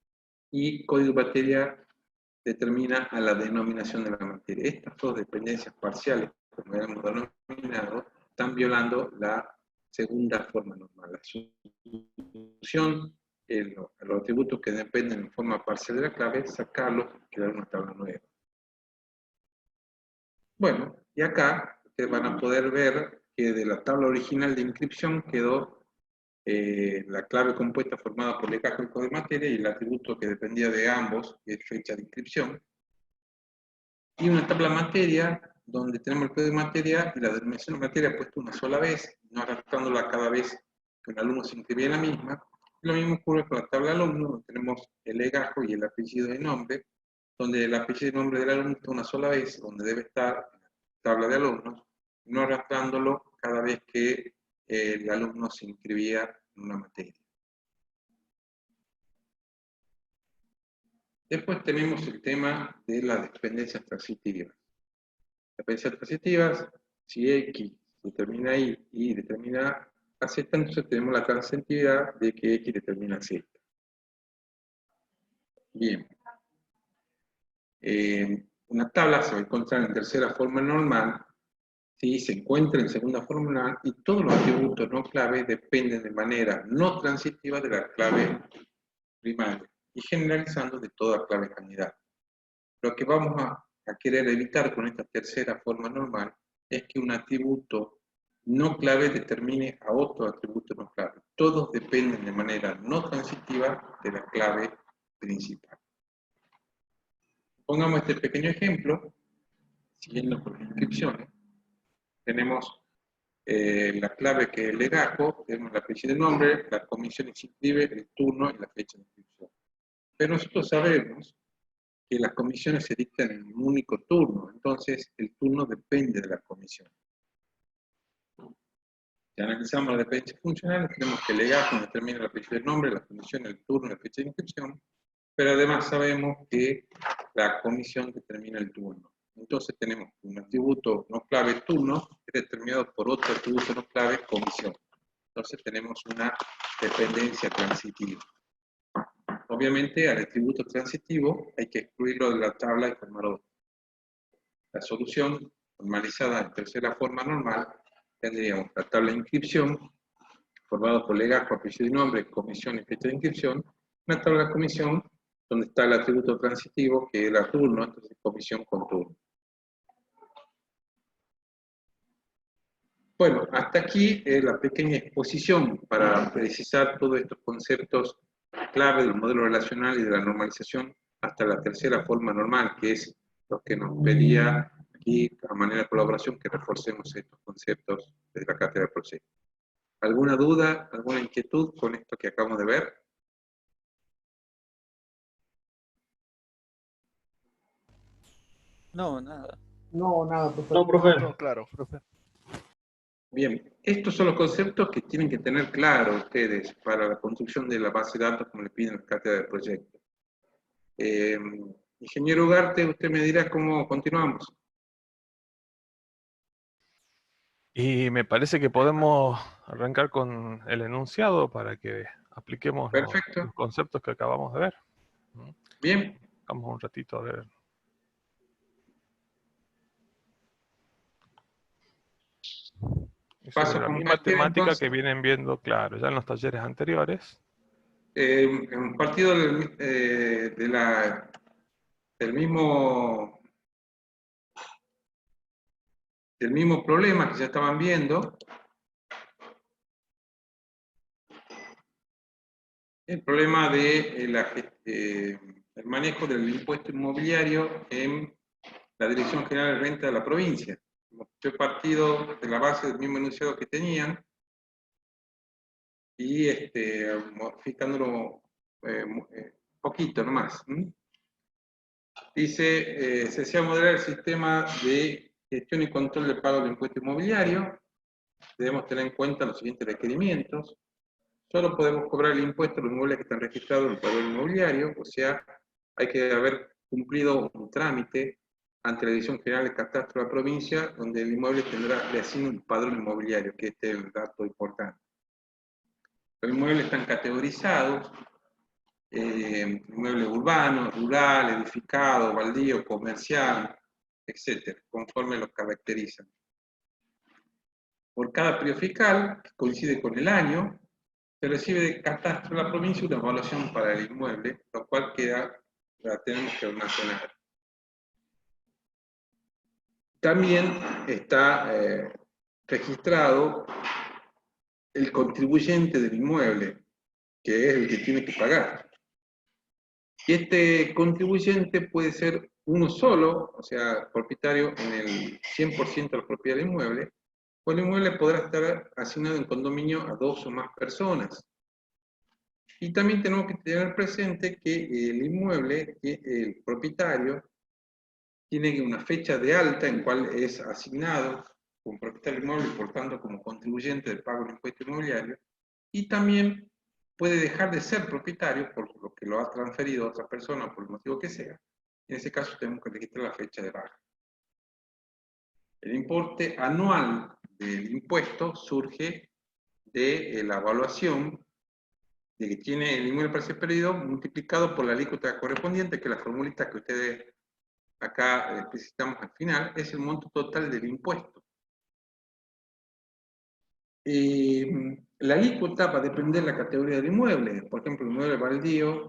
y código de materia determina a la denominación de la materia. Estas dos dependencias parciales, como hemos denominado, están violando la segunda forma normal, la solución, los atributos que dependen en forma parcial de la clave, sacarlos y crear una tabla nueva. Bueno, y acá ustedes van a poder ver que de la tabla original de inscripción quedó la clave compuesta formada por legajo y código de materia y el atributo que dependía de ambos, que es fecha de inscripción. Y una tabla materia donde tenemos el código de materia y la denominación de materia puesta una sola vez, no arrastrándola cada vez que un alumno se inscribía en la misma. Y lo mismo ocurre con la tabla de alumno, donde tenemos el legajo y el apellido de nombre, donde el apellido y nombre del alumno está una sola vez, donde debe estar en la tabla de alumnos, no arrastrándolo cada vez que el alumno se inscribía en una materia. Después tenemos el tema de las dependencias transitivas. Dependencias transitivas, si X determina Y y determina a Z, entonces tenemos la transitividad de que X determina Z. Bien. Una tabla se va a encontrar en tercera forma normal, ¿sí? Se encuentra en segunda forma normal y todos los atributos no clave dependen de manera no transitiva de la clave primaria y generalizando de toda clave candidata. Lo que vamos a querer evitar con esta tercera forma normal es que un atributo no clave determine a otro atributo no clave. Todos dependen de manera no transitiva de la clave principal. Pongamos este pequeño ejemplo, siguiendo con las inscripciones. Tenemos la clave que es el legajo, tenemos la fecha de nombre, la comisión que se inscribe, el turno y la fecha de inscripción. Pero nosotros sabemos que las comisiones se dictan en un único turno, entonces el turno depende de la comisión. Si analizamos las dependencias funcionales, tenemos que el legajo determina la fecha del nombre, la comisión, el turno y la fecha de inscripción, pero además sabemos que la comisión determina el turno. Entonces tenemos un atributo no clave turno determinado por otro atributo no clave comisión. Entonces tenemos una dependencia transitiva. Obviamente al atributo transitivo hay que excluirlo de la tabla y formar otro. La solución normalizada en tercera forma normal tendríamos la tabla de inscripción formada por legajo, apellido y nombre, comisión y fecha de inscripción, una tabla de comisión donde está el atributo transitivo que era turno, entonces comisión con turno. Bueno, hasta aquí la pequeña exposición para precisar todos estos conceptos clave del modelo relacional y de la normalización hasta la tercera forma normal, que es lo que nos pedía aquí a manera de colaboración que reforcemos estos conceptos de la cátedra de proyecto. ¿Alguna duda, alguna inquietud con esto que acabamos de ver? No, nada. No, nada, profesor. No, profe. Todo claro, profe. Bien, estos son los conceptos que tienen que tener claro ustedes para la construcción de la base de datos como le piden la cátedra de proyecto. Ingeniero Ugarte, usted me dirá cómo continuamos. Y me parece que podemos arrancar con el enunciado para que apliquemos Perfecto. los conceptos que acabamos de ver. Bien. Vamos un ratito a ver. Paso Sobre la con misma usted, temática entonces. que vienen viendo, claro, ya en los talleres anteriores. partido del mismo problema que ya estaban viendo, el problema de el manejo del impuesto inmobiliario en la Dirección General de Renta de la provincia. Yo he partido de la base del mismo enunciado que tenían y modificándolo poquito nomás. Dice, se desea moderar el sistema de gestión y control del pago del impuesto inmobiliario. Debemos tener en cuenta los siguientes requerimientos. Solo podemos cobrar el impuesto a los inmuebles que están registrados en el padrón inmobiliario, o sea, hay que haber cumplido un trámite ante la Dirección General de Catastro de la provincia, donde el inmueble le asigna un padrón inmobiliario, que este es el dato importante. Los inmuebles están categorizados, inmueble urbano, rural, edificado, baldío, comercial, etcétera, conforme los caracterizan. Por cada periodo fiscal, que coincide con el año, se recibe de Catastro de la provincia una evaluación para el inmueble, lo cual la tenemos que almacenar. También está registrado el contribuyente del inmueble, que es el que tiene que pagar. Y este contribuyente puede ser uno solo, o sea, propietario en el 100% de la propiedad del inmueble, o el inmueble podrá estar asignado en condominio a 2 o más personas. Y también tenemos que tener presente que el inmueble, que el propietario, tiene una fecha de alta en cual es asignado como propietario del inmueble, por tanto como contribuyente del pago del impuesto inmobiliario, y también puede dejar de ser propietario por lo que lo ha transferido a otra persona, por el motivo que sea. En ese caso tenemos que registrar la fecha de baja. El importe anual del impuesto surge de la evaluación de que tiene el inmueble para ser perdido multiplicado por la alícuota correspondiente, que la formulita que ustedes acá especificamos al final, es el monto total del impuesto. La alícuota va a depender de la categoría del inmueble. Por ejemplo, el inmueble baldío,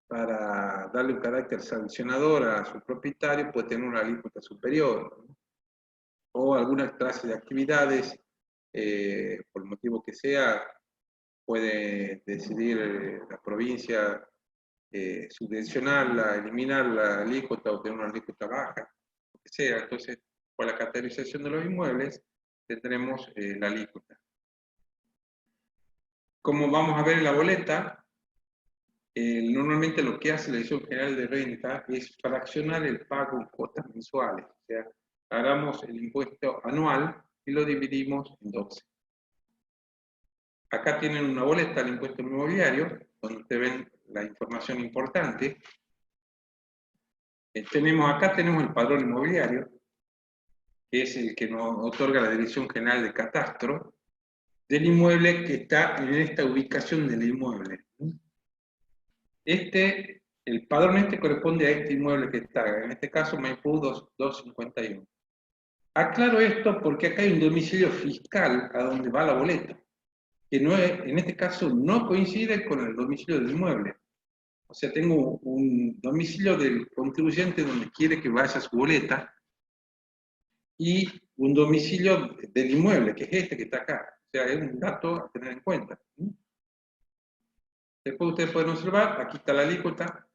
para darle un carácter sancionador a su propietario, puede tener una alícuota superior, ¿no? O algunas clases de actividades, por el motivo que sea, puede decidir la provincia subvencionarla, eliminar la alícuota o tener una alícuota baja, lo que sea. Entonces, por la categorización de los inmuebles, tendremos la alícuota. Como vamos a ver en la boleta, normalmente lo que hace la Dirección General de Renta es fraccionar el pago en cuotas mensuales. O sea, agarramos el impuesto anual y lo dividimos en 12. Acá tienen una boleta del impuesto inmobiliario, donde ustedes ven la información importante. Acá tenemos el padrón inmobiliario, que es el que nos otorga la Dirección General de Catastro, del inmueble que está en esta ubicación del inmueble. El padrón corresponde a este inmueble que está, en este caso Maipú 251. Aclaro esto porque acá hay un domicilio fiscal a donde va la boleta, que en este caso no coincide con el domicilio del inmueble. O sea, tengo un domicilio del contribuyente donde quiere que vaya su boleta y un domicilio del inmueble, que es este que está acá. O sea, es un dato a tener en cuenta. Después ustedes pueden observar, aquí está la alícuota,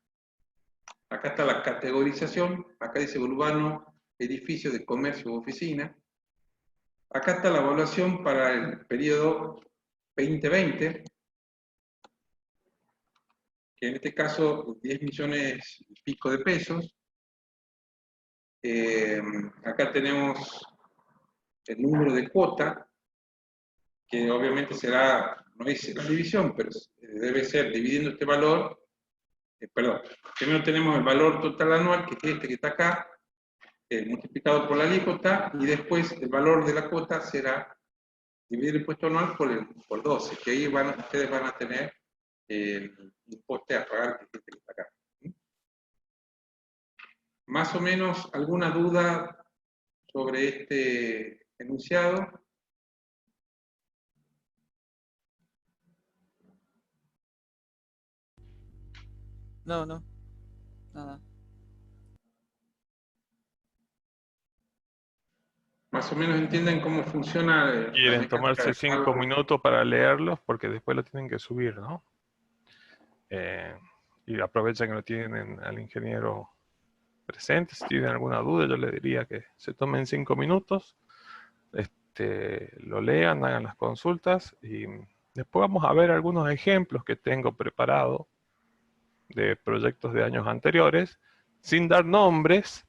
acá está la categorización, acá dice urbano, edificio de comercio o oficina. Acá está la evaluación para el periodo 2020, que en este caso 10 millones y pico de pesos. Acá tenemos el número de cuota, que obviamente será, no es la división, pero debe ser dividiendo este valor, perdón, primero tenemos el valor total anual, que es este que está acá, multiplicado por la alícuota, y después el valor de la cuota será dividir el impuesto anual por 12, que ahí ustedes van a tener el impuesto a pagar que es este que está acá. Más o menos, ¿alguna duda sobre este enunciado? No, no. Nada. Más o menos entienden cómo funciona la Quieren mecánica tomarse del 5 cálculo. minutos para leerlos porque después lo tienen que subir, ¿no? Y aprovechan que lo tienen al ingeniero presente. Si tienen alguna duda, yo le diría que se tomen 5 minutos, lo lean, hagan las consultas y después vamos a ver algunos ejemplos que tengo preparados de proyectos de años anteriores, sin dar nombres,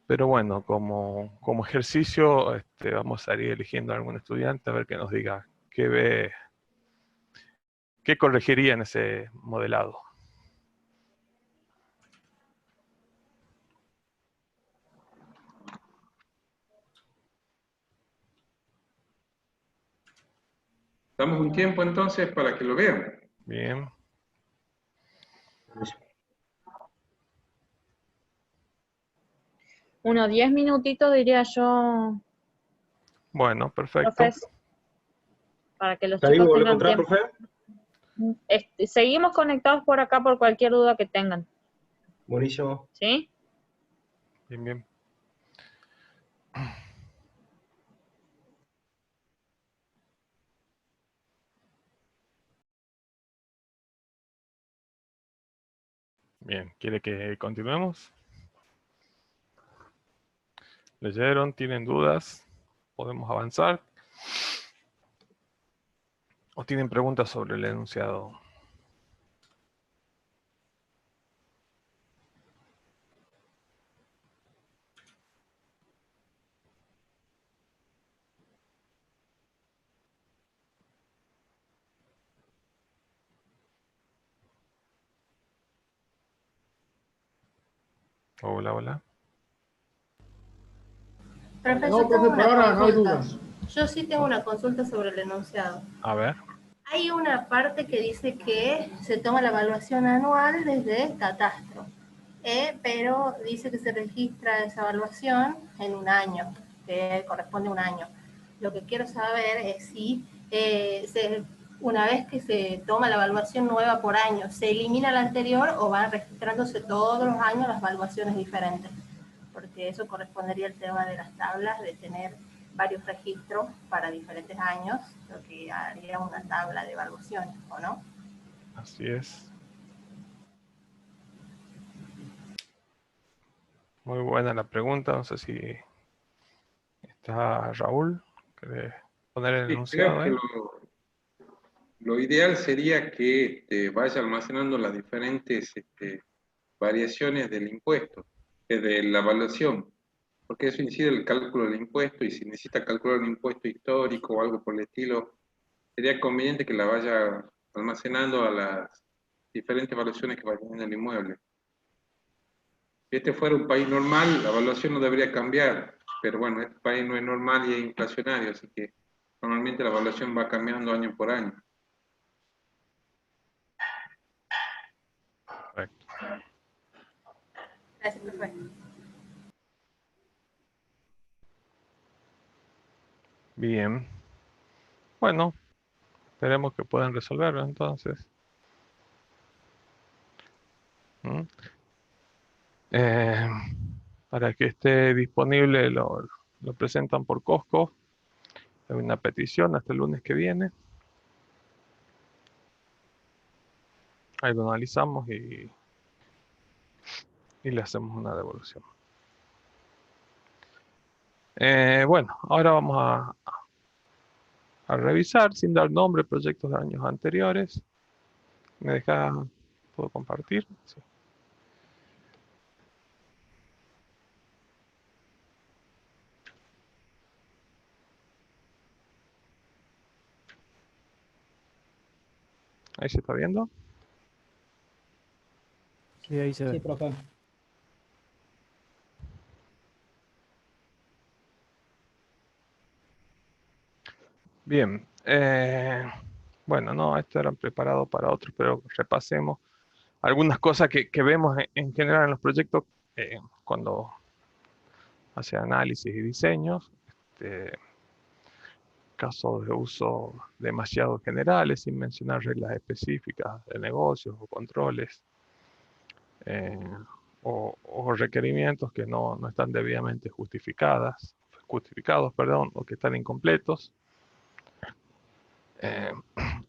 pero bueno, como ejercicio vamos a ir eligiendo a algún estudiante a ver que nos diga qué ve, qué corregiría en ese modelado. Damos un tiempo entonces para que lo vean. Bien. Unos 10 minutitos diría yo, Bueno, perfecto. profes, para que los ¿Salimos, chicos volvemos a tengan entrar, tiempo. profe? Seguimos conectados por acá por cualquier duda que tengan, Buenísimo. ¿sí? Bien, bien. Bien, ¿quiere que continuemos? ¿Leyeron? ¿Tienen dudas? ¿Podemos avanzar? ¿O tienen preguntas sobre el enunciado? Hola, hola. Profesor, No, profe, por ahora no hay dudas. Yo sí tengo una consulta sobre el enunciado. A ver. Hay una parte que dice que se toma la evaluación anual desde catastro, pero dice que se registra esa evaluación en un año, que corresponde a un año. Lo que quiero saber es si una vez que se toma la evaluación nueva por año, ¿se elimina la anterior o van registrándose todos los años las evaluaciones diferentes? Porque eso correspondería al tema de las tablas, de tener varios registros para diferentes años, lo que haría una tabla de evaluación, ¿o no? Así es. Muy buena la pregunta. No sé si está Raúl. ¿Querés poner el Sí, enunciado creo ahí? que lo ideal sería que vaya almacenando las diferentes variaciones del impuesto, de la evaluación, porque eso incide en el cálculo del impuesto y si necesita calcular un impuesto histórico o algo por el estilo, sería conveniente que la vaya almacenando a las diferentes evaluaciones que va teniendo el inmueble. Si este fuera un país normal, la evaluación no debería cambiar, pero bueno, este país no es normal y es inflacionario, así que normalmente la evaluación va cambiando año por año. Correcto. Gracias, profe. Bien. Bueno, esperemos que puedan resolverlo entonces. ¿Mm? Eh, para que esté disponible lo presentan por Costco. Hay una petición hasta el lunes que viene. Ahí lo analizamos y le hacemos una devolución. Bueno, ahora vamos a revisar sin dar nombre proyectos de años anteriores. ¿Me deja? ¿Puedo compartir? Sí. Ahí se está viendo. Sí, ahí se ve. Sí, profe. Bien. Bueno, no, estos eran preparados para otros, pero repasemos algunas cosas que vemos en general en los proyectos cuando hace análisis y diseños. Casos de uso demasiado generales, sin mencionar reglas específicas de negocios o controles. o requerimientos que no están debidamente justificados, perdón, o que están incompletos.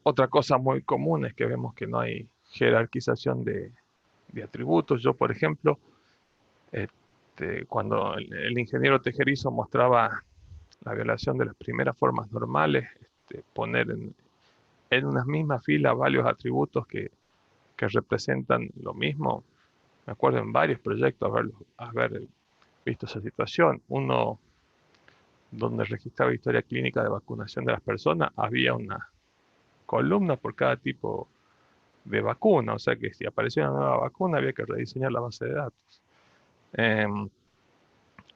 Otra cosa muy común es que vemos que no hay jerarquización de atributos. Yo, por ejemplo, cuando el ingeniero Tejerizo mostraba la violación de las primeras formas normales, poner en una misma fila varios atributos que representan lo mismo. Me acuerdo en varios proyectos haber visto esa situación. Uno donde registraba historia clínica de vacunación de las personas, había una columna por cada tipo de vacuna, o sea que si aparecía una nueva vacuna había que rediseñar la base de datos.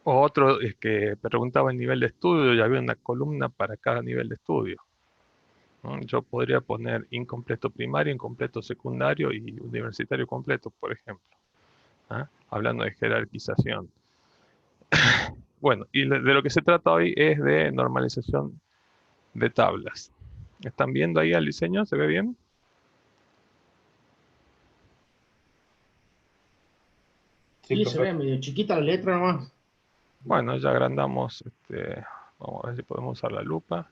O otro es que preguntaba el nivel de estudio y había una columna para cada nivel de estudio, ¿no? Yo podría poner incompleto primario, incompleto secundario y universitario completo, por ejemplo, ¿ah? Hablando de jerarquización. Bueno, y de lo que se trata hoy es de normalización de tablas. ¿Están viendo ahí el diseño? ¿Se ve bien? Sí, Sí, se ve medio chiquita la letra nomás. Bueno, ya agrandamos, vamos a ver si podemos usar la lupa.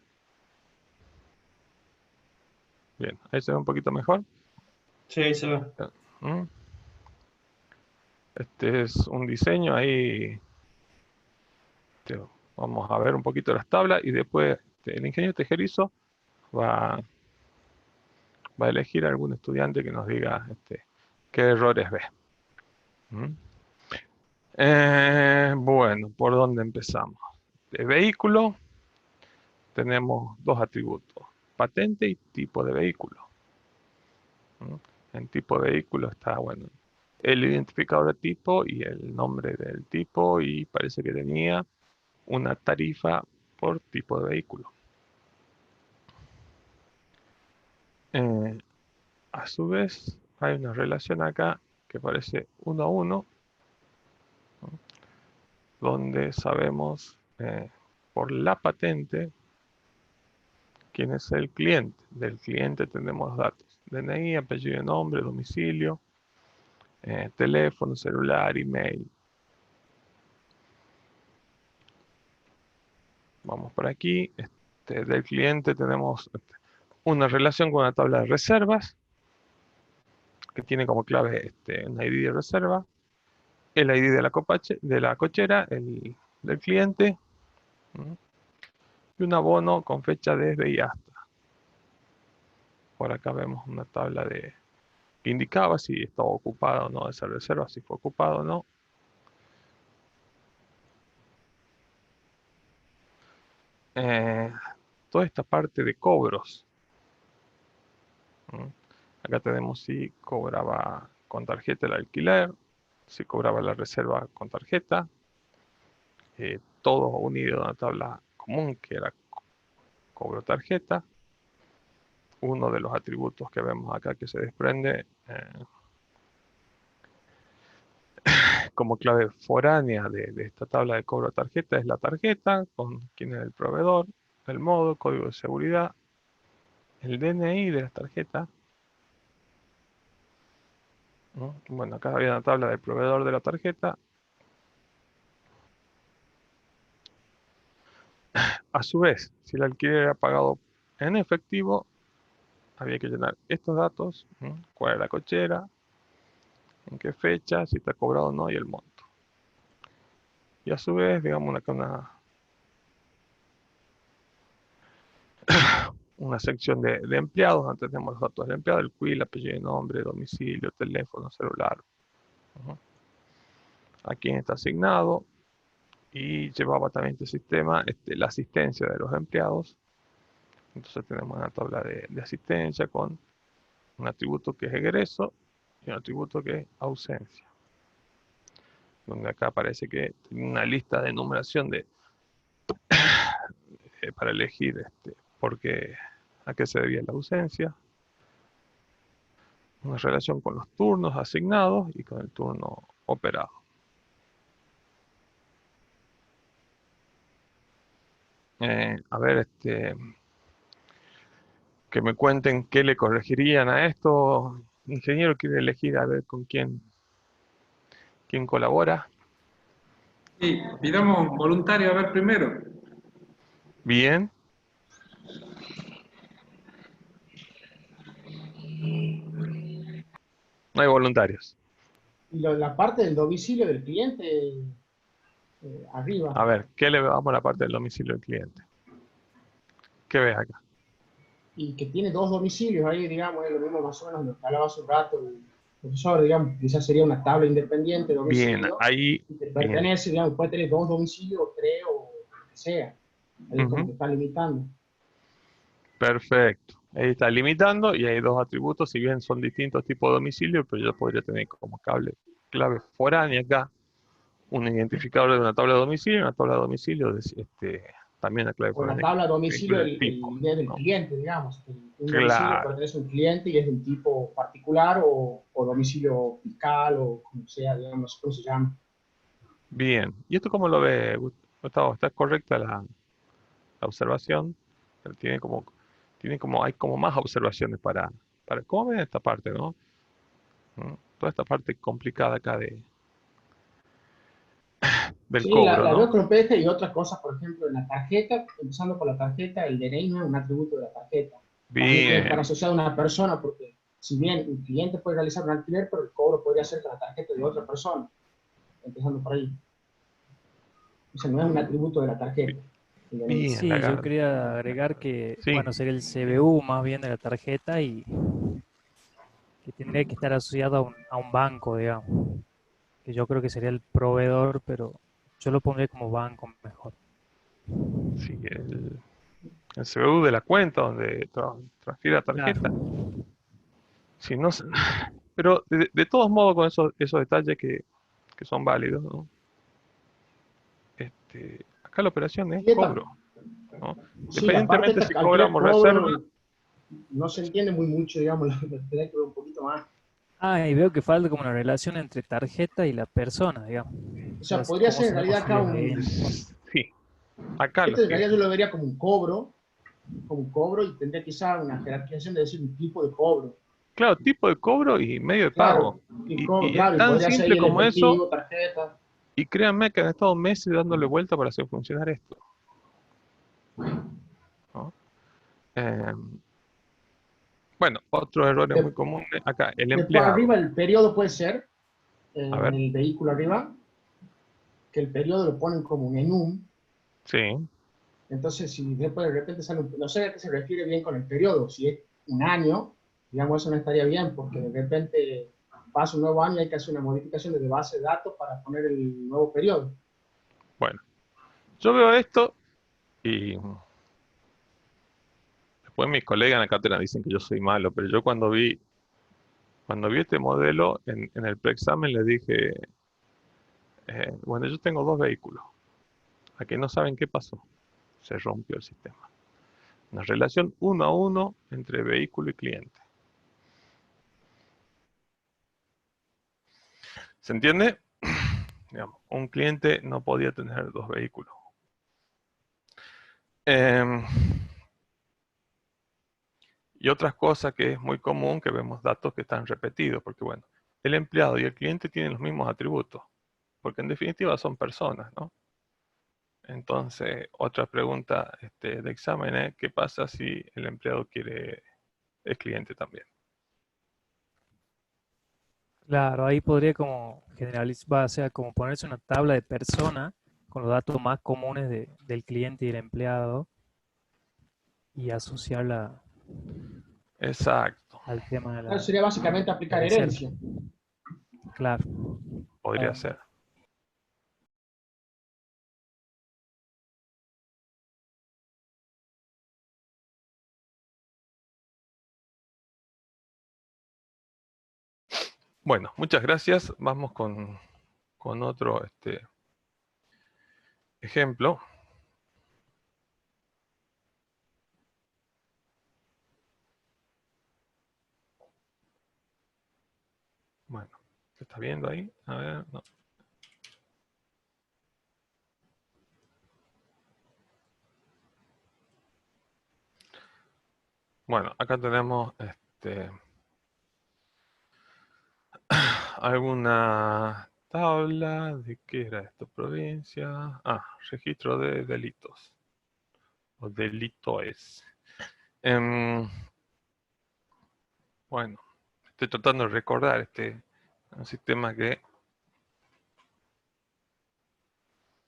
Bien, ahí se ve un poquito mejor. Sí, ahí se ve. ¿Mm? Este es un diseño ahí. Vamos a ver un poquito las tablas y después el ingeniero Tejerizo va a elegir a algún estudiante que nos diga qué errores ve. ¿Mm? Bueno, ¿por dónde empezamos? De vehículo tenemos dos atributos, patente y tipo de vehículo. ¿Mm? En tipo de vehículo está, bueno, el identificador de tipo y el nombre del tipo, y parece que tenía una tarifa por tipo de vehículo. A su vez, hay una relación acá que parece 1 a 1, ¿no? Donde sabemos por la patente quién es el cliente. Del cliente tenemos datos: DNI, apellido y nombre, domicilio, teléfono, celular, email. Vamos por aquí. Del cliente tenemos una relación con una tabla de reservas que tiene como clave un ID de reserva, el ID de la cochera, el del cliente, ¿no? Y un abono con fecha desde y hasta. Por acá vemos una tabla que indicaba si estaba ocupada o no esa reserva, si fue ocupada o no. Toda esta parte de cobros, ¿no? Acá tenemos si cobraba con tarjeta el alquiler, si cobraba la reserva con tarjeta, todo unido a una tabla común que era cobro tarjeta. Uno de los atributos que vemos acá que se desprende como clave foránea de esta tabla de cobro tarjeta es la tarjeta, con quién es el proveedor, el modo, código de seguridad, el DNI de la tarjeta, ¿no? Bueno, acá había una tabla del proveedor de la tarjeta. A su vez, si el alquiler era pagado en efectivo, había que llenar estos datos, ¿no? Cuál es la cochera, en qué fecha, si está cobrado o no, y el monto. Y a su vez, digamos, acá una sección de empleados, donde tenemos los datos del empleado, el CUI, el apellido y nombre, domicilio, teléfono, celular, ¿no? A quién está asignado, y llevaba también este sistema la asistencia de los empleados. Entonces tenemos una tabla de asistencia con un atributo que es egreso y un atributo que es ausencia, donde acá aparece que tiene una lista de numeración para elegir a qué se debía la ausencia, una relación con los turnos asignados y con el turno operado. A ver, que me cuenten qué le corregirían a esto. Ingeniero quiere elegir a ver con quién ¿Quién colabora? Y pidamos voluntario a ver primero. Bien. No hay voluntarios. Y la parte del domicilio del cliente, arriba. A ver, ¿qué le vamos a la parte del domicilio del cliente? ¿Qué ves acá? Y que tiene dos domicilios ahí, digamos, es lo mismo más o menos lo que hablaba hace un rato el profesor, digamos, quizás sería una tabla independiente de Bien, domicilio, ahí, y que bien. pertenece, digamos, puede tener dos domicilios, o tres, o lo que sea. Ahí es como Ujú. que está limitando. Perfecto. Ahí está limitando y hay dos atributos, si bien son distintos tipos de domicilio, pero yo podría tener como clave foránea acá un identificador de una tabla de domicilio y una tabla de domicilio también la clave O la foránea tabla de que domicilio incluye el tipo, idea del ¿no? cliente, digamos. Un domicilio Claro. pertenece a un cliente y es de un tipo particular, o domicilio fiscal, o como sea, digamos, no sé cómo se llama. Bien. ¿Y esto cómo lo ve, Gustavo? ¿Está correcta la observación? Pero hay como más observaciones para ¿cómo ven esta parte, no? ¿Mm? Toda esta parte complicada acá del Sí, cobro, la veo ¿no? compleja, y otras cosas, por ejemplo, en la tarjeta, empezando por la tarjeta, el DNI no es un atributo de la tarjeta. También tiene que estar Bien, asociado a una persona, porque si bien un cliente puede realizar un alquiler, pero el cobro podría ser con la tarjeta de otra persona, empezando por ahí. O sea, no es un atributo de la tarjeta, el DNI. bien, Sí, yo Lagarde. quería agregar que, Sí, bueno, sería el CBU más bien de la tarjeta y que tendría que estar asociado a un banco, digamos, que yo creo que sería el proveedor, pero yo lo pondría como banco mejor. sí, el CBU de la cuenta donde transfiere la Claro, tarjeta. Sí, no sé, pero de todos modos con esos detalles que son válidos, ¿no? Acá la operación es Y esta, cobro, ¿no? sí, la parte Independientemente esta, si alquiler, cobramos reserva, cobro, no se entiende muy mucho, digamos, lo tendría que ver un poquito más. ah, y veo que falta como una relación entre tarjeta y la persona, digamos. O O sea, sea, podría ¿cómo ser en seremos realidad acá fieles ahí en ese punto? sí, acá lo este en que, realidad yo lo vería como un cobro, y tendría quizá una jerarquización de decir un tipo de cobro. claro, tipo de cobro y medio de pago. Claro, y Y, cobro, y es claro, y tan podría ser ahí simple el como eso, efectivo, tarjeta. y créanme que han estado meses dándole vuelta para hacer funcionar esto, ¿no? Eh, bueno, otros errores muy De- comunes acá, el Después empleado. arriba el periodo puede ser, A en ver, el vehículo arriba, que el periodo lo ponen como un enum. sí, Entonces, si después de repente sale no sé a qué se refiere bien con el periodo, si es un año, digamos, eso no estaría bien, porque de repente pasa un nuevo año y hay que hacer una modificación de base de datos para poner el nuevo periodo. bueno, yo veo esto y después mis colegas en la cátedra dicen que yo soy malo, pero yo cuando vi este modelo en el preexamen les dije, bueno, yo tengo dos vehículos, a que no saben qué pasó, se rompió el sistema. Una relación uno a uno entre vehículo y cliente. ¿Se entiende? Digamos, un cliente no podía tener dos vehículos. Em, y otras cosas que es muy común que vemos datos que están repetidos, porque bueno, el empleado y el cliente tienen los mismos atributos, porque en definitiva son personas, ¿no? Entonces, otra pregunta de examen es, ¿qué pasa si el empleado es cliente también? Claro, ahí podría como generalizar, o sea, como ponerse una tabla de persona con los datos más comunes del cliente y del empleado y asociarla Exacto, al tema de Entonces la, sería básicamente la aplicar reserva. herencia. Claro. podría ser. Bueno, muchas gracias. Vamos con otro ejemplo. Bueno, ¿se está viendo ahí? A ver, no. Bueno, acá tenemos algunas tabla de qué era esto, provincia. Ah, registro de delitos. O delitoes. Bueno, estoy tratando de recordar un sistema que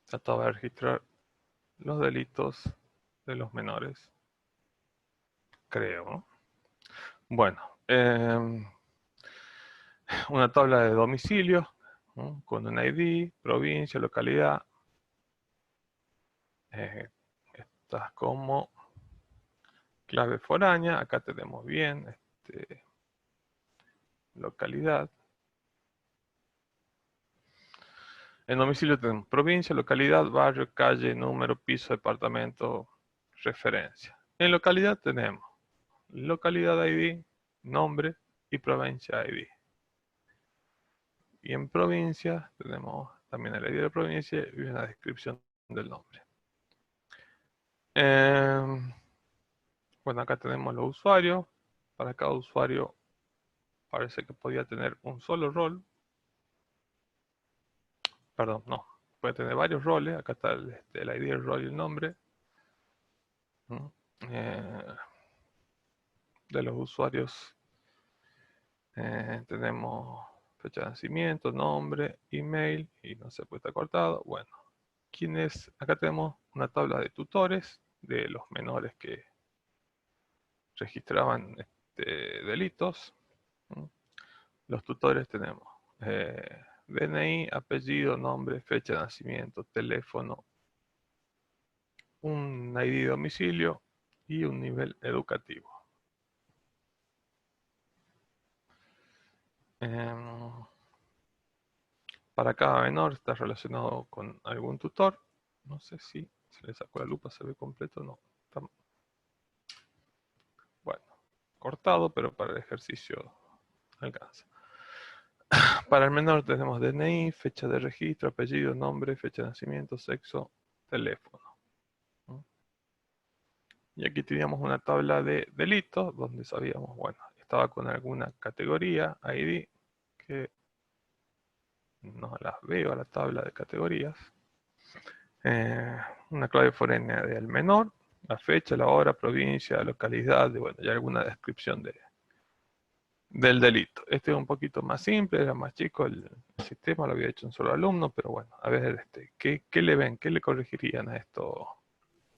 trataba de registrar los delitos de los menores. Creo, ¿no? Bueno, una tabla de domicilio, ¿no? Con un ID, provincia, localidad. Estas como clave foránea. Acá tenemos bien localidad. En domicilio tenemos provincia, localidad, barrio, calle, número, piso, departamento, referencia. En localidad tenemos localidad ID, nombre y provincia ID. Y en provincia tenemos también el ID de la provincia y una descripción del nombre. Bueno, acá tenemos los usuarios. Para cada usuario parece que podía tener un solo rol. Perdón, no. Puede tener varios roles. Acá está el ID, el rol y el nombre. De los usuarios tenemos fecha de nacimiento, nombre, email y no se puede estar cortado. Bueno, acá tenemos una tabla de tutores de los menores que registraban delitos. Los tutores tenemos DNI, apellido, nombre, fecha de nacimiento, teléfono, un ID de domicilio y un nivel educativo. Para cada menor está relacionado con algún tutor. No sé si se le sacó la lupa, se ve completo o no. Está, bueno, cortado, pero para el ejercicio alcanza. Para el menor tenemos DNI, fecha de registro, apellido, nombre, fecha de nacimiento, sexo, teléfono. Y aquí teníamos una tabla de delitos donde sabíamos, bueno, estaba con alguna categoría, ID, que no las veo a la tabla de categorías. Una clave foránea del menor, la fecha, la hora, provincia, localidad, bueno, y alguna descripción del delito. Este es un poquito más simple, era más chico el sistema, lo había hecho un solo alumno, pero bueno, a ver, ¿qué le ven? ¿Qué le corregirían a esto?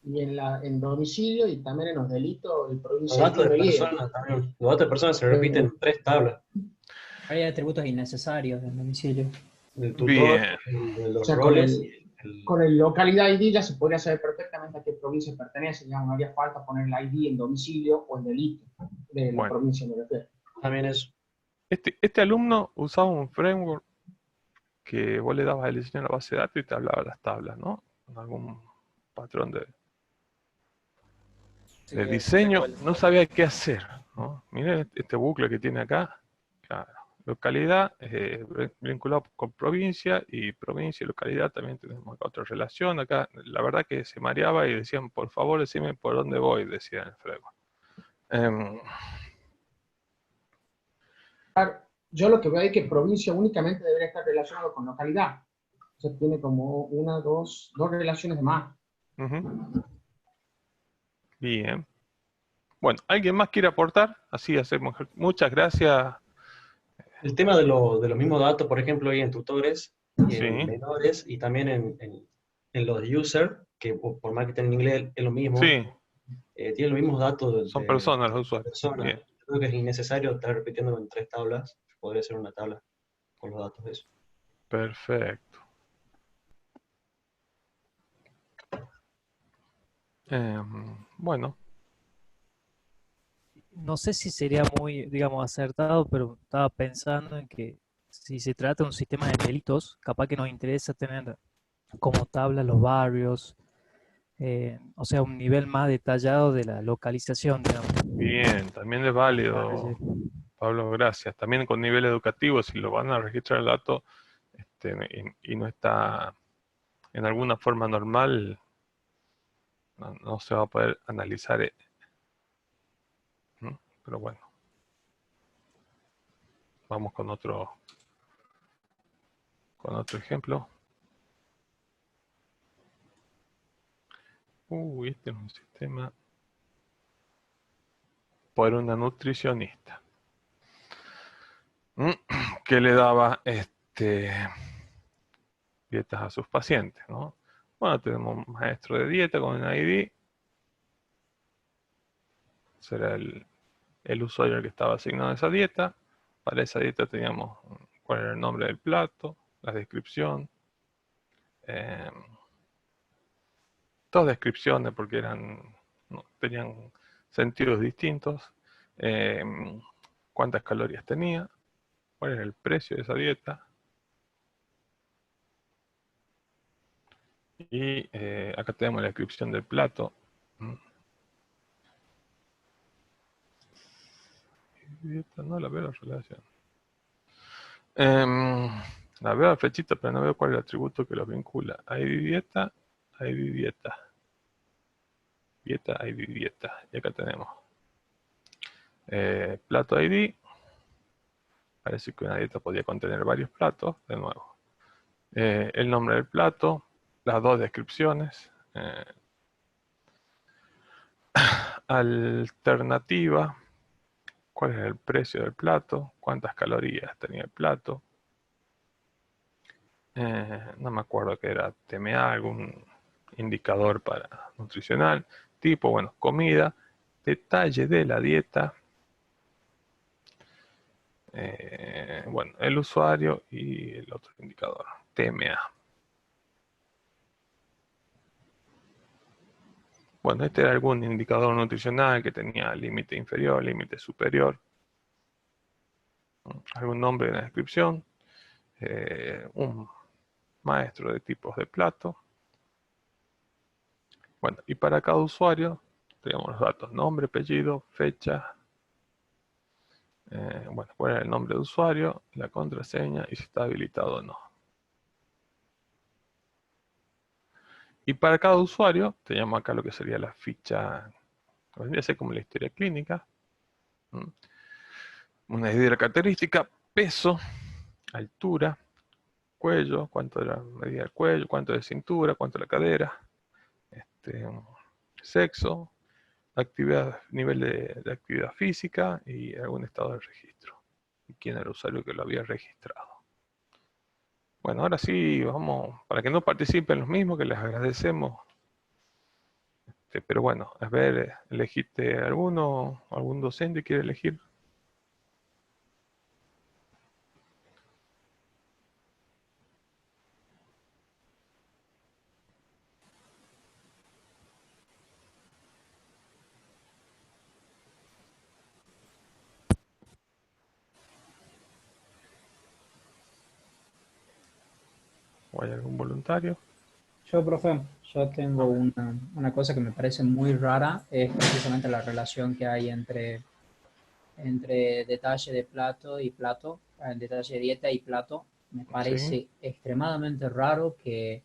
Y en domicilio y también en los delitos, el Los provincia datos de ID guía. personas también. Los datos de personas se repiten en 3 tablas. Hay atributos innecesarios del domicilio. El tutor, Bien. de los O sea, roles. con el localidad ID ya se podría saber perfectamente a qué provincia pertenece, digamos, no haría falta poner el ID en domicilio o el delito de la provincia, me refiero. También es. Este alumno usaba un framework que vos le dabas el diseño a la base de datos y te hablaba de las tablas, ¿no? Algún patrón de diseño, no sabía qué hacer, ¿no? Miren este bucle que tiene acá. Claro. Localidad vinculado con provincia y localidad también tenemos acá otra relación. Acá la verdad que se mareaba y decían, por favor, decime por dónde voy, decía el framework. Yo lo que veo es que provincia únicamente debería estar relacionado con localidad. O sea, tiene como dos relaciones de más. Bien. Bueno, ¿alguien más quiere aportar? Así hacemos. Muchas gracias. El tema de los mismos datos, por ejemplo, ahí en tutores, y en Sí. menores, y también en los users, que por más que estén en inglés es lo mismo. Sí. Tienen los mismos datos. Son personas los usuarios. Personas. Bien. Creo que es innecesario estar repitiendo en 3 tablas. Podría ser una tabla con los datos de eso. Perfecto. Bueno. No sé si sería muy, digamos, acertado, pero estaba pensando en que si se trata de un sistema de delitos, capaz que nos interesa tener como tabla los barrios, o sea, un nivel más detallado de la localización, digamos. Bien, también es válido, Pablo, gracias. También con nivel educativo, si lo van a registrar el dato y no está en alguna forma normal, no se va a poder analizar. Pero bueno, vamos con con otro ejemplo. Este es un sistema por una nutricionista que le daba dietas a sus pacientes, ¿no? Bueno, tenemos un maestro de dieta con un ID. Será el usuario que estaba asignado a esa dieta. Para esa dieta teníamos cuál era el nombre del plato, la descripción. Todas descripciones porque tenían sentidos distintos. Cuántas calorías tenía, cuál era el precio de esa dieta. Y acá tenemos la descripción del plato. No la veo la relación. La veo la flechita, pero no veo cuál es el atributo que los vincula. ID dieta, ID dieta. Dieta, ID dieta. Y acá tenemos plato ID. Parece que una dieta podía contener varios platos, de nuevo. El nombre del plato, las dos descripciones. Alternativa. ¿Cuál es el precio del plato? ¿Cuántas calorías tenía el plato? No me acuerdo que era TMA, algún indicador para nutricional. Tipo, bueno, comida. Detalle de la dieta. Bueno, el usuario y el otro indicador, TMA. Bueno, este era algún indicador nutricional que tenía límite inferior, límite superior. Algún nombre en la descripción. Un maestro de tipos de plato. Bueno, y para cada usuario tenemos los datos: nombre, apellido, fecha. Bueno, cuál era el nombre de usuario, la contraseña y si está habilitado o no. Y para cada usuario teníamos acá lo que sería la ficha, vendría a ser como la historia clínica. Una idea de la característica: peso, altura, cuello, cuánto era medida del cuello, cuánto de cintura, cuánto de la cadera, sexo, actividad, nivel de actividad física y algún estado de registro. Y quién era el usuario que lo había registrado. Bueno, ahora sí, vamos, para que no participen los mismos, que les agradecemos. Pero bueno, a ver, elegiste algún docente quiere elegir. ¿O hay algún voluntario? Yo, profe, yo tengo una cosa que me parece muy rara, es precisamente la relación que hay entre detalle de plato y plato, detalle de dieta y plato. Me parece extremadamente raro que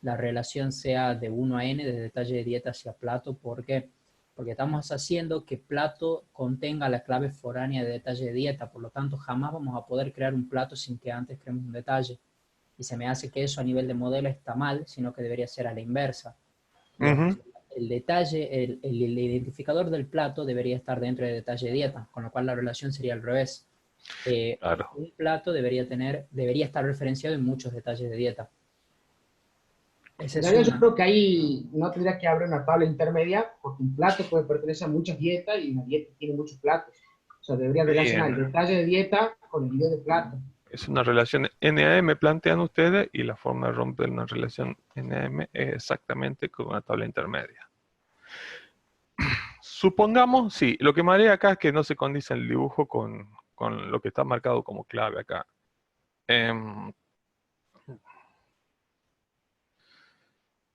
la relación sea de 1 a n, de detalle de dieta hacia plato. ¿Por qué? Porque estamos haciendo que plato contenga la clave foránea de detalle de dieta, por lo tanto jamás vamos a poder crear un plato sin que antes creemos un detalle. Y se me hace que eso a nivel de modelo está mal, sino que debería ser a la inversa. El detalle, el identificador del plato debería estar dentro de detalle de dieta, con lo cual la relación sería al revés. Claro. Un plato debería estar referenciado en muchos detalles de dieta. Yo creo que ahí no tendría que haber una tabla intermedia, porque un plato puede pertenecer a muchas dietas y una dieta tiene muchos platos. O sea, debería relacionar el detalle de dieta con el video de plato. Es una relación NAM, plantean ustedes, y la forma de romper una relación NAM es exactamente con una tabla intermedia. Supongamos, sí, lo que marea acá es que no se condice el dibujo con lo que está marcado como clave acá.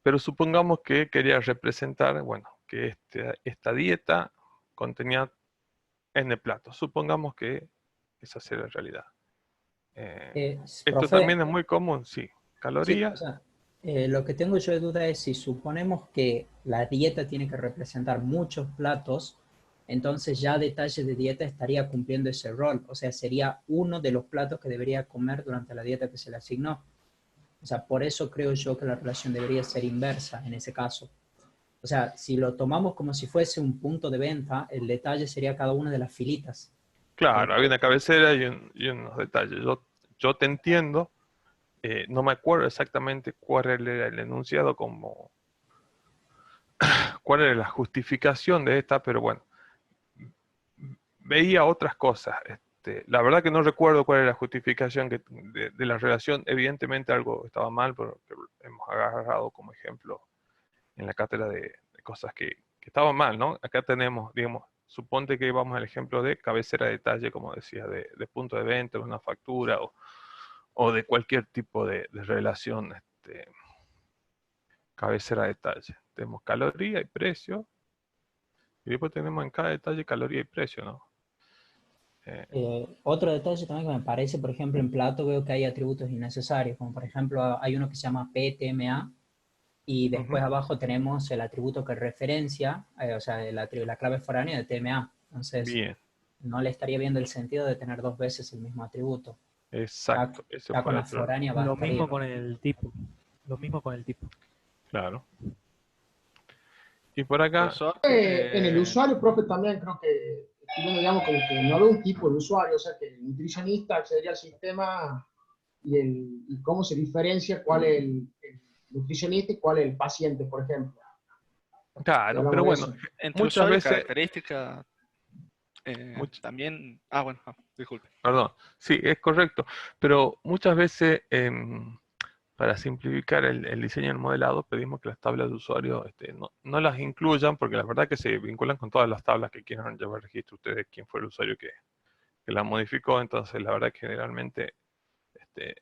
Pero supongamos que quería representar, bueno, que esta dieta contenía N platos. Supongamos que esa sea la realidad. Esto profe, también es muy común, sí. Calorías. Sí, o sea, lo que tengo yo de duda es si suponemos que la dieta tiene que representar muchos platos, entonces ya detalle de dieta estaría cumpliendo ese rol. O sea, sería uno de los platos que debería comer durante la dieta que se le asignó. O sea, por eso creo yo que la relación debería ser inversa en ese caso. O sea, si lo tomamos como si fuese un punto de venta, el detalle sería cada una de las filitas. Claro, hay una cabecera y unos detalles. Yo te entiendo, no me acuerdo exactamente cuál era el enunciado, cuál era la justificación de esta, pero bueno, veía otras cosas. La verdad que no recuerdo cuál era la justificación de la relación. Evidentemente algo estaba mal, porque hemos agarrado como ejemplo en la cátedra de cosas que estaban mal, ¿no? Acá tenemos, digamos, suponte que vamos al ejemplo de cabecera de detalle, como decía, de punto de venta, de una factura o de cualquier tipo de relación, cabecera de detalle. Tenemos caloría y precio, y después tenemos en cada detalle caloría y precio, ¿no? Otro detalle también que me parece, por ejemplo, en Plato veo que hay atributos innecesarios, como por ejemplo hay uno que se llama PTMA, y después abajo tenemos el atributo que referencia, o sea, la clave foránea de TMA. Entonces, Bien, no le estaría viendo el sentido de tener dos veces el mismo atributo. exacto. Ese Ya fue con el la otro. foránea Lo bastaría. mismo con el tipo. Lo mismo con el tipo. Claro. Y por acá, Profesor, En el usuario, profe, también creo que, estoy viendo, digamos, como que no veo un tipo de usuario, o sea, que el nutricionista accedería al sistema y cómo se diferencia cuál es el nutricionista y cuál es el paciente, por ejemplo. Si claro, pero hablamos de bueno, eso. entre muchas usuario y veces, característica, también... Ah, bueno, disculpe. perdón, sí, es correcto, pero muchas veces para simplificar el diseño del modelado pedimos que las tablas de usuario no las incluyan, porque la verdad que se vinculan con todas las tablas que quieran llevar registro ustedes, quién fue el usuario que la modificó. Entonces la verdad que generalmente este,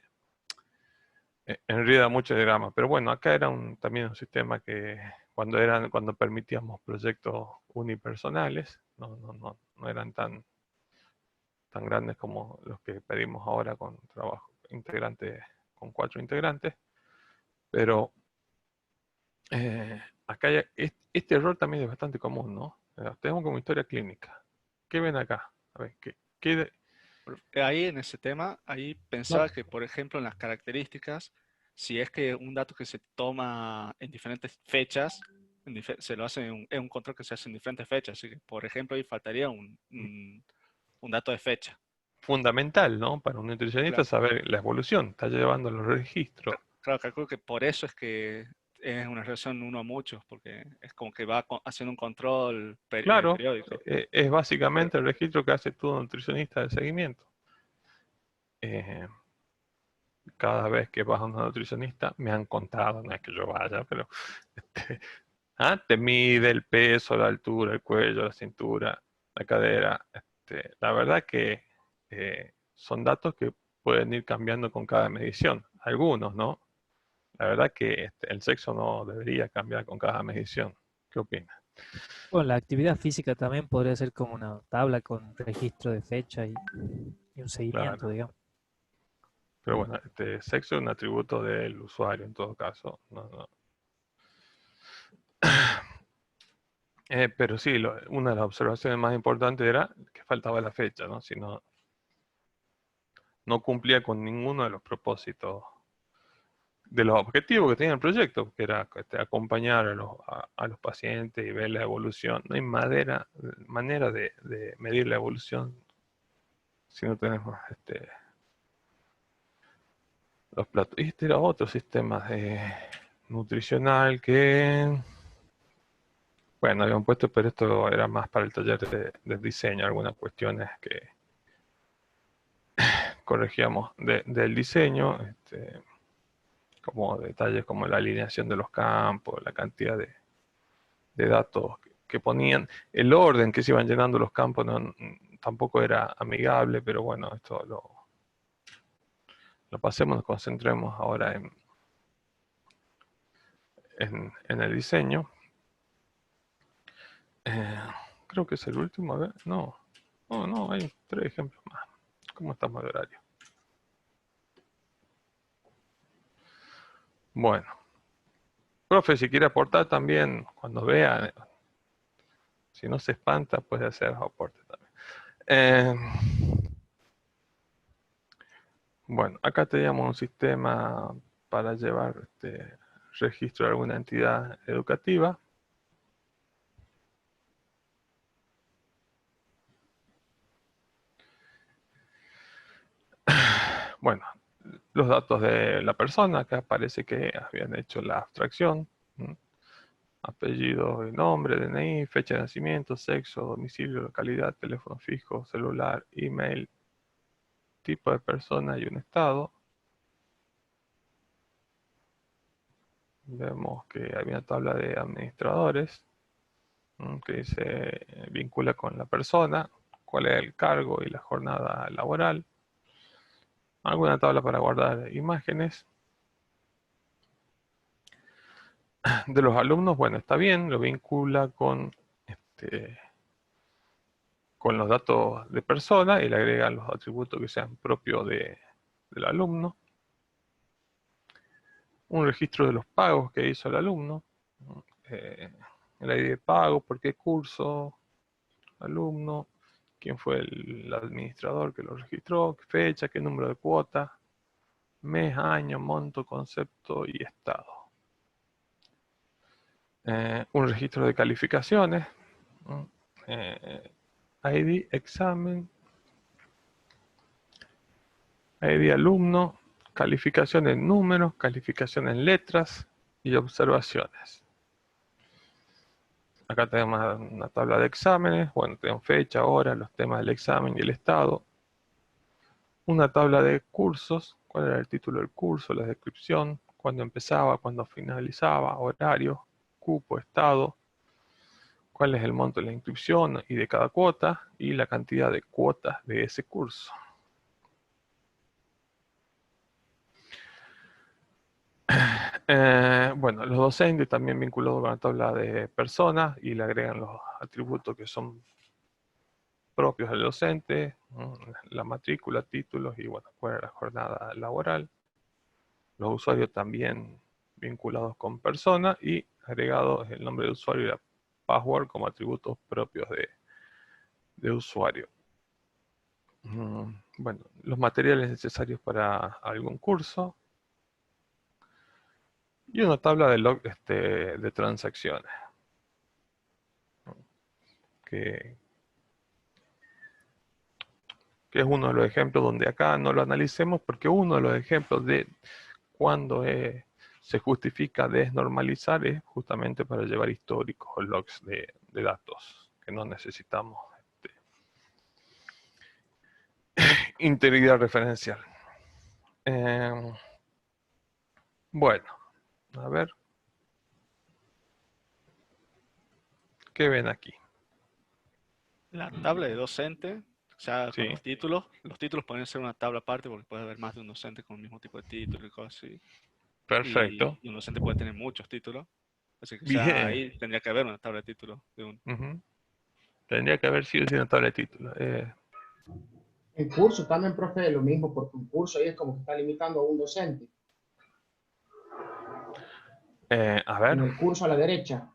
enreda mucho el diagrama. Pero bueno, acá era también un sistema que cuando permitíamos proyectos unipersonales, no eran tan grandes como los que pedimos ahora con trabajo integrante, con 4 integrantes. Pero acá este error también es bastante común, ¿no? Tenemos como historia clínica. ¿Qué ven acá? A ver, Ahí en ese tema, ahí pensaba No, que, por ejemplo, en las características, si es que un dato que se toma en diferentes fechas, se lo hace en un control que se hace en diferentes fechas. Así que, por ejemplo, ahí faltaría un dato de fecha. fundamental, ¿no? Para un nutricionista Claro, saber la evolución, está llevando los registros. claro, calculo que por eso es que es una relación uno a muchos, porque es como que va haciendo un control Claro, periódico. es básicamente el registro que hace todo nutricionista de seguimiento. Eh, Cada vez que vas a una nutricionista, me han contado, no es que yo vaya, pero este, te mide el peso, la altura, el cuello, la cintura, la cadera. La verdad que son datos que pueden ir cambiando con cada medición. Algunos, ¿no? La verdad que el sexo no debería cambiar con cada medición. ¿Qué opinas? Bueno, la actividad física también podría ser como una tabla con registro de fecha y un seguimiento, Claro. digamos. Pero bueno, sexo es un atributo del usuario en todo caso. No. Pero sí, una de las observaciones más importantes era que faltaba la fecha, ¿no? Si no cumplía con ninguno de los propósitos, de los objetivos que tenía el proyecto, que era acompañar a los pacientes y ver la evolución. No hay manera de medir la evolución si no tenemos los platos. Y este era otro sistema nutricional que, bueno, habían puesto, pero esto era más para el taller de diseño, algunas cuestiones que corregíamos del diseño, como detalles como la alineación de los campos, la cantidad de datos que ponían, el orden que se iban llenando los campos tampoco era amigable, pero bueno, esto lo pasemos, nos concentremos ahora en el diseño. Creo que es el último, a ver, no, hay 3 ejemplos más. ¿Cómo estamos de horario? Bueno, profe, si quiere aportar también, cuando vea, si no se espanta, puede hacer aportes también. Bueno, acá teníamos un sistema para llevar registro de alguna entidad educativa. Bueno, los datos de la persona, acá parece que habían hecho la abstracción. Apellido y nombre, DNI, fecha de nacimiento, sexo, domicilio, localidad, teléfono fijo, celular, email, tipo de persona y un estado. Vemos que hay una tabla de administradores que se vincula con la persona, cuál es el cargo y la jornada laboral. Alguna tabla para guardar imágenes. De los alumnos, bueno, está bien, lo vincula con los datos de persona y le agrega los atributos que sean propios del alumno. Un registro de los pagos que hizo el alumno. El ID de pago, por qué curso, alumno, quién fue el administrador que lo registró, qué fecha, qué número de cuota, mes, año, monto, concepto y estado. Un registro de calificaciones. ID, examen, ID alumno, calificación en números, calificación en letras y observaciones. Acá tenemos una tabla de exámenes, bueno, tenemos fecha, hora, los temas del examen y el estado. Una tabla de cursos, cuál era el título del curso, la descripción, cuándo empezaba, cuándo finalizaba, horario, cupo, estado, cuál es el monto de la inscripción y de cada cuota, y la cantidad de cuotas de ese curso. Bueno, los docentes también vinculados con la tabla de personas y le agregan los atributos que son propios del docente, la matrícula, títulos y bueno, cuál es la jornada laboral. Los usuarios también vinculados con personas y agregados el nombre de usuario y la password como atributos propios de usuario. Bueno, los materiales necesarios para algún curso. Y una tabla de log de transacciones. Que es uno de los ejemplos donde acá no lo analicemos porque uno de los ejemplos de cuando se justifica desnormalizar es justamente para llevar históricos o logs de datos que no necesitamos integridad referencial. Bueno, a ver. ¿Qué ven aquí? La tabla de docente, o sea, Sí. con los títulos pueden ser una tabla aparte porque puede haber más de un docente con el mismo tipo de título y cosas así. Perfecto. Y un docente puede tener muchos títulos. Así que Bien. ya ahí tendría que haber una tabla de títulos de uno. Tendría que haber sido una tabla de títulos. En curso también, profe, es lo mismo, porque un curso ahí es como que está limitando a un docente. A ver. En el curso a la derecha,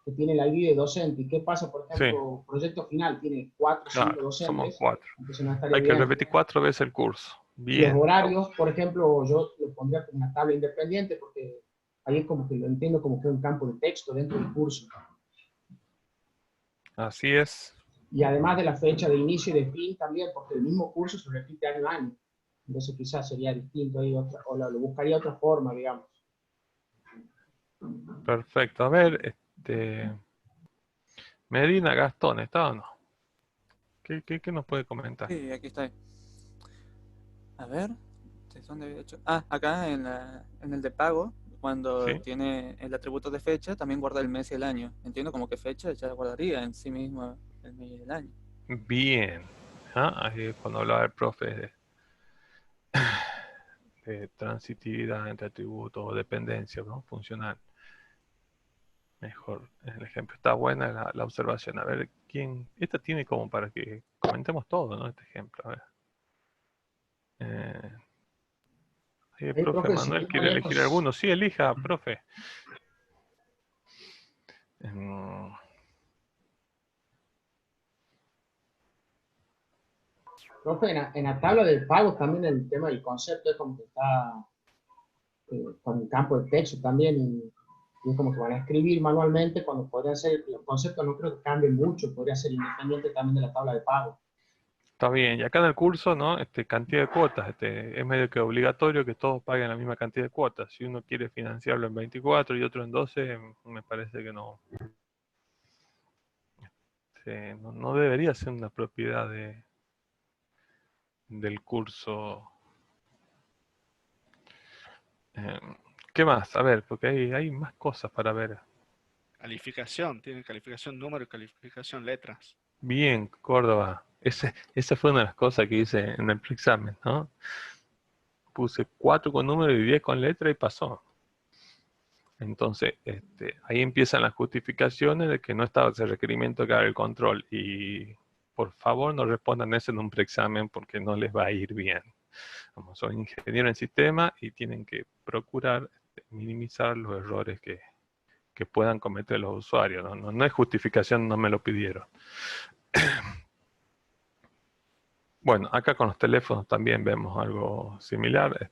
que tiene el ID de docente. ¿Y qué pasa, por ejemplo, proyecto final tiene 4 o 5 docentes? Somos 4. Entonces no estaría Hay que bien. repetir 4 veces el curso. Bien. Los horarios, por ejemplo, yo lo pondría como una tabla independiente porque ahí es como que lo entiendo como que es un campo de texto dentro del curso. Así es. Y además de la fecha de inicio y de fin también, porque el mismo curso se repite año a año. Entonces quizás sería distinto ahí, o lo buscaría otra forma, digamos. Perfecto. A ver, Medina Gastón, ¿está o no? ¿Qué nos puede comentar? Sí, aquí está. A ver, ¿de dónde había hecho? Ah, acá en el de pago, cuando ¿Sí? tiene el atributo de fecha, también guarda el mes y el año. Entiendo como que fecha ya guardaría en sí mismo el mes y el año. Bien. Ahí es cuando hablaba el profe de transitividad entre atributos o dependencia, ¿no? Funcional. Mejor, el ejemplo. Está buena la observación. A ver, ¿quién? Esta tiene como para que comentemos todo, ¿no? Este ejemplo. A ver. Ahí el Ahí, profe profe, si Manuel no quiere elegir lejos, alguno. Sí, elija, profe. profe, en la tabla del pago también el tema del concepto es como que está con el campo de texto también, y es como que van a escribir manualmente cuando podría ser, los conceptos no creo que cambien mucho, podría ser independiente también de la tabla de pago. Está bien, y acá en el curso, ¿no? Cantidad de cuotas, es medio que obligatorio que todos paguen la misma cantidad de cuotas. Si uno quiere financiarlo en 24 y otro en 12, me parece que no, no debería ser una propiedad del curso. ¿Qué más? A ver, porque hay más cosas para ver. Calificación, tiene calificación número y calificación letras. Bien, Córdoba. Esa fue una de las cosas que hice en el examen, ¿no? Puse 4 con número y 10 con letra y pasó. Entonces, ahí empiezan las justificaciones de que no estaba ese requerimiento que haga el control. Y por favor no respondan eso en un preexamen porque no les va a ir bien. Como son ingenieros en sistema y tienen que procurar minimizar los errores que puedan cometer los usuarios. No es justificación, no me lo pidieron. Bueno, acá con los teléfonos también vemos algo similar.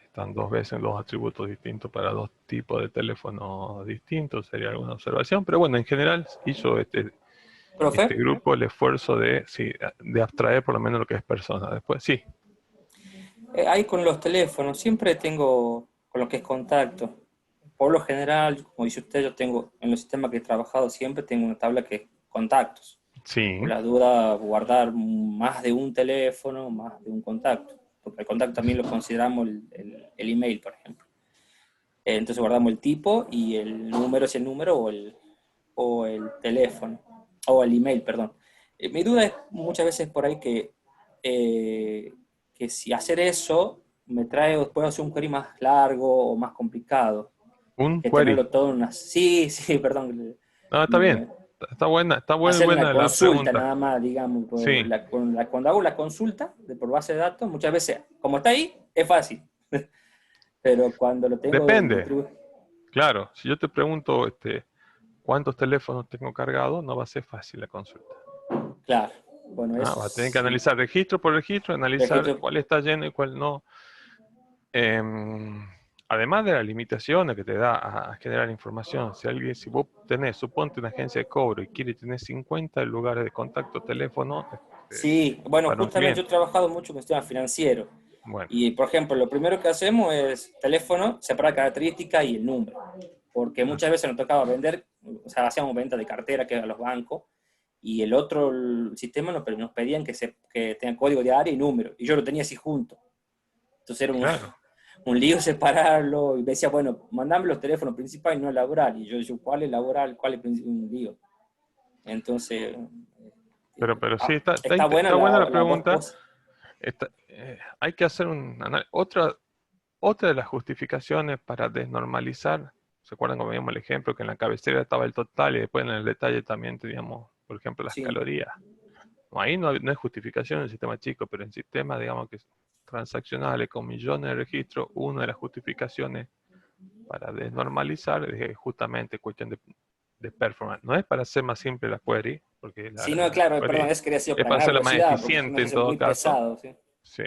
Están dos veces los atributos distintos para dos tipos de teléfonos distintos, sería alguna observación, pero bueno, en general hizo este grupo el esfuerzo de abstraer por lo menos lo que es persona. Después, sí. Ahí con los teléfonos, siempre tengo con lo que es contacto. Por lo general, como dice usted, yo tengo, en los sistemas que he trabajado siempre, tengo una tabla que es contactos. Sí. Por la duda, guardar más de un teléfono, más de un contacto. Porque el contacto también lo consideramos el email, por ejemplo. Entonces guardamos el tipo y el número es el número o el teléfono, o el email, perdón. Mi duda es muchas veces por ahí que si hacer eso me puedo hacer un query más largo o más complicado. ¿Un que query? Tenerlo todo en una... Sí, perdón. No, está bien. Está buena Hacer buena una la consulta pregunta. nada más, digamos. Sí. Cuando hago la consulta por base de datos, muchas veces, como está ahí, es fácil. Pero cuando lo tengo... Depende. Claro, si yo te pregunto cuántos teléfonos tengo cargados, no va a ser fácil la consulta. Claro. Bueno, vas a tener que analizar registro por registro, analizar cuál está lleno y cuál no. Además de las limitaciones que te da a generar información, si vos tenés, suponte una agencia de cobro y quiere tener 50 lugares de contacto, teléfono. Sí, bueno, justamente yo he trabajado mucho con sistemas financieros. Bueno. Y, por ejemplo, lo primero que hacemos es teléfono, separar característica y el número. Porque muchas veces nos tocaba vender, o sea, hacíamos venta de cartera que a los bancos, y el sistema nos pedían que tenga código de área y número, y yo lo tenía así junto. Entonces era un lío separarlo, y me decía, bueno, mandame los teléfonos principales y no laboral, y yo decía, ¿cuál es laboral? ¿Cuál es un lío? Entonces... Pero sí, está buena la pregunta. Hay que hacer otra de las justificaciones para desnormalizar. ¿Se acuerdan cuando veíamos el ejemplo que en la cabecera estaba el total y después en el detalle también teníamos, por ejemplo, las calorías? Ahí no es justificación en el sistema chico, pero en sistemas, digamos, que transaccionales con millones de registros, una de las justificaciones para desnormalizar es justamente cuestión de performance. No es para hacer más simple la query, porque sí, no, claro, perdón, es que es para hacerla más eficiente en todo caso. Pesado, sí. Sí.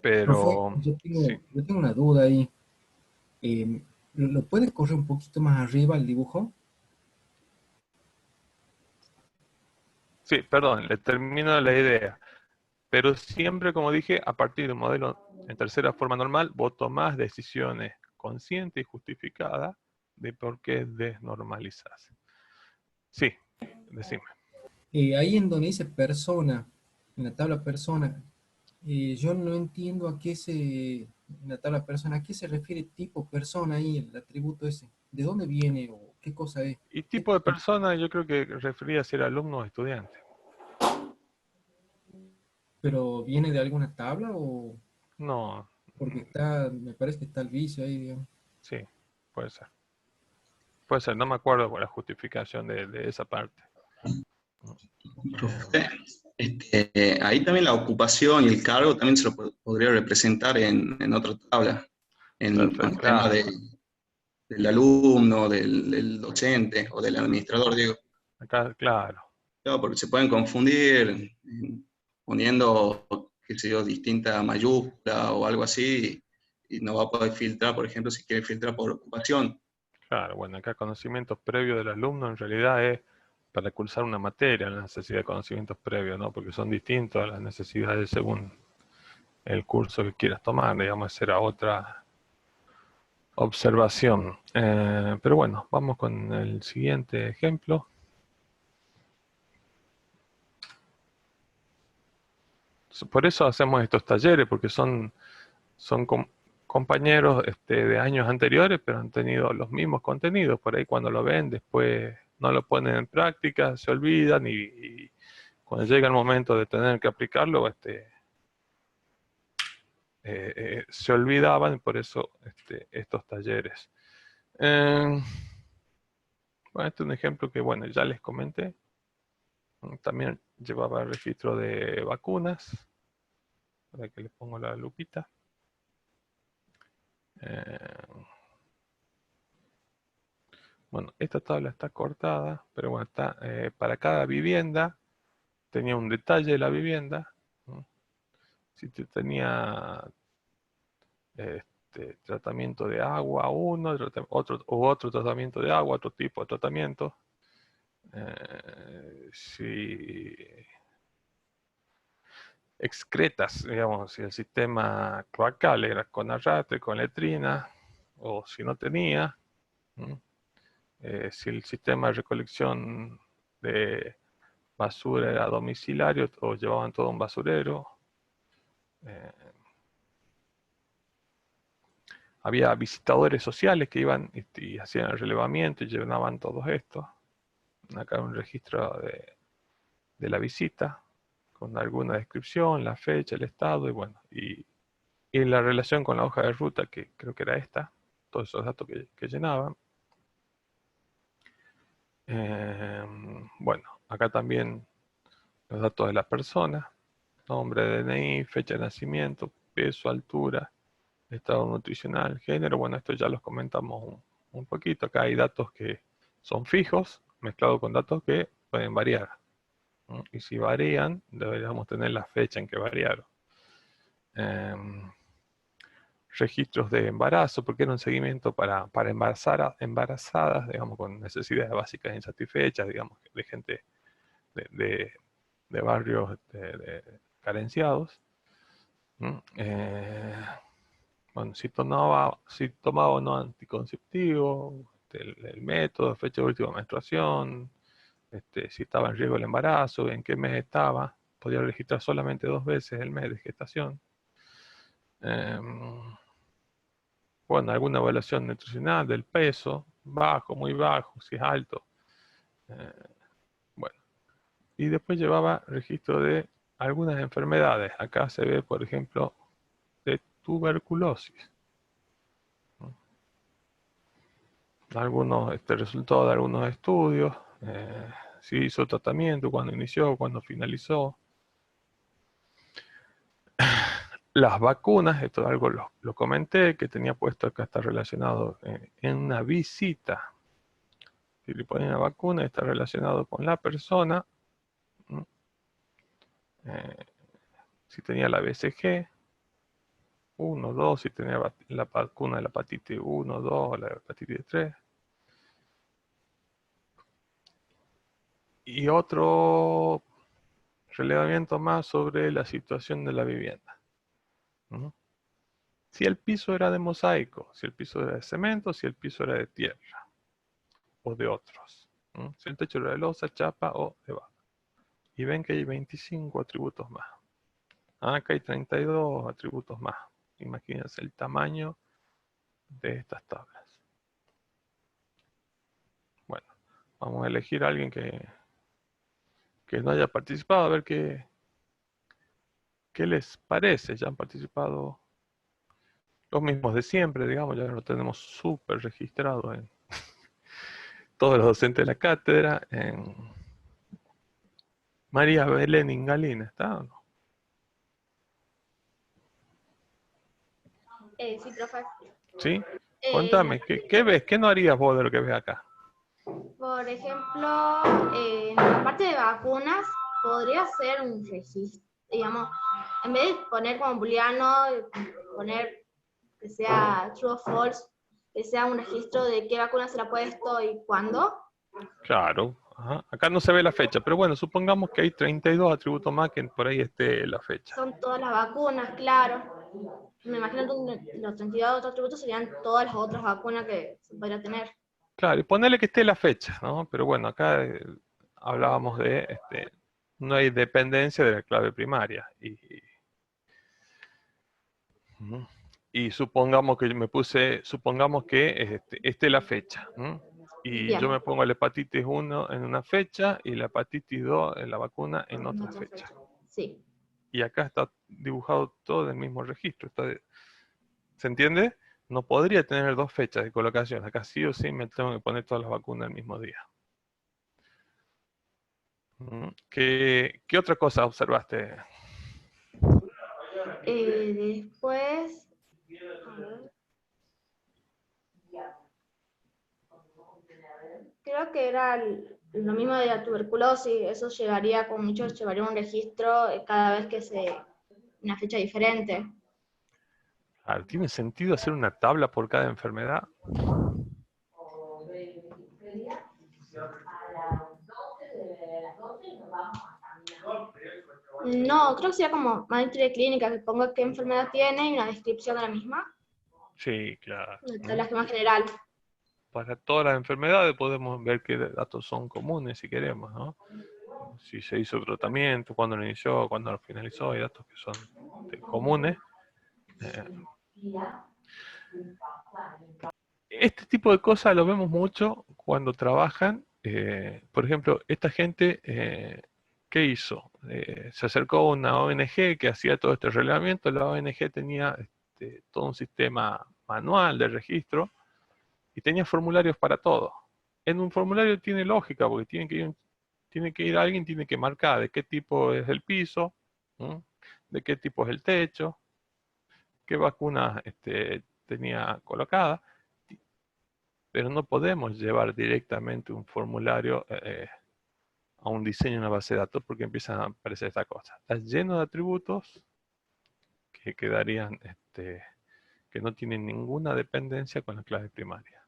Pero... Profe, yo tengo una duda ahí. ¿Lo puedes correr un poquito más arriba el dibujo? Sí, perdón, le termino la idea. Pero siempre, como dije, a partir de un modelo en tercera forma normal, vos tomás decisiones conscientes y justificadas de por qué desnormalizás. Sí, decime. Ahí en donde dice persona, en la tabla persona, yo no entiendo en la tabla persona, ¿a qué se refiere tipo persona ahí, el atributo ese? ¿De dónde viene o qué cosa es? Y tipo de persona yo creo que refería a ser alumno o estudiante. ¿Pero viene de alguna tabla o...? No. Porque me parece que está el vicio ahí, digamos. Sí, puede ser. Puede ser, no me acuerdo por la justificación de esa parte. Ahí también la ocupación y el cargo también se lo podría representar en otra tabla. En el tema del alumno, del docente o del administrador, digo. Acá, claro. Claro, porque se pueden confundir poniendo, qué sé yo, distinta mayúscula o algo así, y no va a poder filtrar, por ejemplo, si quiere filtrar por ocupación. Claro, bueno, acá conocimientos previos del alumno en realidad es para cursar una materia, la necesidad de conocimientos previos, ¿no? Porque son distintos a las necesidades según el curso que quieras tomar, digamos, esa era otra observación. Pero bueno, vamos con el siguiente ejemplo. Por eso hacemos estos talleres, porque son compañeros de años anteriores, pero han tenido los mismos contenidos. Por ahí cuando lo ven, después no lo ponen en práctica, se olvidan y cuando llega el momento de tener que aplicarlo, se olvidaban, por eso estos talleres. Bueno, este es un ejemplo que, bueno, ya les comenté. También llevaba registro de vacunas. Para que le pongo la lupita. Bueno, esta tabla está cortada, pero bueno, está para cada vivienda. Tenía un detalle de la vivienda. Si tenía tratamiento de agua, otro tratamiento de agua, otro tipo de tratamiento. Si excretas, digamos, si el sistema cloacal era con arrastre, con letrina, o si no tenía, si el sistema de recolección de basura era domiciliario o llevaban todo un basurero. Había visitadores sociales que iban y hacían el relevamiento y llenaban todo esto. Acá un registro de la visita con alguna descripción, la fecha, el estado y bueno, y la relación con la hoja de ruta, que creo que era esta, todos esos datos que llenaban. Bueno, acá también los datos de la persona, nombre, DNI, fecha de nacimiento, peso, altura, estado nutricional, género. Bueno, esto ya los comentamos un poquito. Acá hay datos que son fijos, mezclados con datos que pueden variar. Y si varían, deberíamos tener la fecha en que variaron. Registros de embarazo, porque era un seguimiento para embarazadas, digamos, con necesidades básicas insatisfechas, digamos, de gente de barrios carenciados. Bueno, si tomaba o no anticonceptivo, el método, fecha de última menstruación, si estaba en riesgo el embarazo, en qué mes estaba, podía registrar solamente 2 veces el mes de gestación. Bueno, alguna evaluación nutricional del peso, bajo, muy bajo, si es alto. Bueno, y después llevaba registro de algunas enfermedades. Acá se ve, por ejemplo, de tuberculosis. Algunos resultados de algunos estudios, si hizo tratamiento, cuándo inició, cuándo finalizó. Las vacunas, esto algo lo comenté, que tenía puesto acá, está relacionado en una visita. Si le ponen una vacuna, está relacionado con la persona. Si tenía la BCG, 1, 2, si tenía la vacuna de la hepatitis 1, 2, la hepatitis 3. Y otro relevamiento más sobre la situación de la vivienda. Si el piso era de mosaico, si el piso era de cemento, si el piso era de tierra o de otros. Si el techo era de losa, chapa o de barro. Y ven que hay 25 atributos más. Acá hay 32 atributos más. Imagínense el tamaño de estas tablas. Bueno, vamos a elegir a alguien que no haya participado, a ver qué les parece. Ya han participado los mismos de siempre, digamos, ya lo tenemos súper registrado en todos los docentes de la cátedra. En María Belén Ingalina, ¿está o no? Sí, profe. ¿Sí? Contame, ¿qué ves? ¿Qué no harías vos de lo que ves acá? Por ejemplo, en la parte de vacunas, podría ser un registro, digamos, en vez de poner como booleano, poner que sea true o false, que sea un registro de qué vacuna se la ha puesto y cuándo. Claro. Ajá. Acá no se ve la fecha, pero bueno, supongamos que hay 32 atributos más que por ahí esté la fecha. Son todas las vacunas, claro. Me imagino que los 32 otros atributos serían todas las otras vacunas que se podría tener. Claro, y ponerle que esté la fecha, ¿no? Pero bueno, acá hablábamos de, no hay dependencia de la clave primaria. Y supongamos que supongamos que esté la fecha. Y Bien. yo me pongo la hepatitis 1 en una fecha y la hepatitis 2 en la vacuna en otra fecha. Sí. Y acá está dibujado todo del mismo registro. ¿Se entiende? No podría tener dos fechas de colocación. Acá sí o sí me tengo que poner todas las vacunas el mismo día. ¿Qué otra cosa observaste? Después, a ver. Creo que era lo mismo de la tuberculosis, eso llevaría, como mucho, llevaría un registro cada vez que una fecha diferente. Claro, ¿tiene sentido hacer una tabla por cada enfermedad? No, creo que sería como matriz de clínica, que ponga qué enfermedad tiene y una descripción de la misma. Sí, claro. Una tabla más general. Para todas las enfermedades podemos ver qué datos son comunes si queremos, ¿no? Si se hizo tratamiento, cuándo lo inició, cuándo lo finalizó, hay datos que son comunes. Este tipo de cosas lo vemos mucho cuando trabajan. Por ejemplo, esta gente, ¿qué hizo? Se acercó a una ONG que hacía todo este relevamiento. La ONG tenía todo un sistema manual de registro y tenía formularios para todo. En un formulario tiene lógica, porque tiene que ir alguien, tiene que marcar de qué tipo es el piso, de qué tipo es el techo, qué vacuna tenía colocada. Pero no podemos llevar directamente un formulario a un diseño de una base de datos porque empiezan a aparecer estas cosas. Está lleno de atributos que quedarían, que no tienen ninguna dependencia con la clave primaria.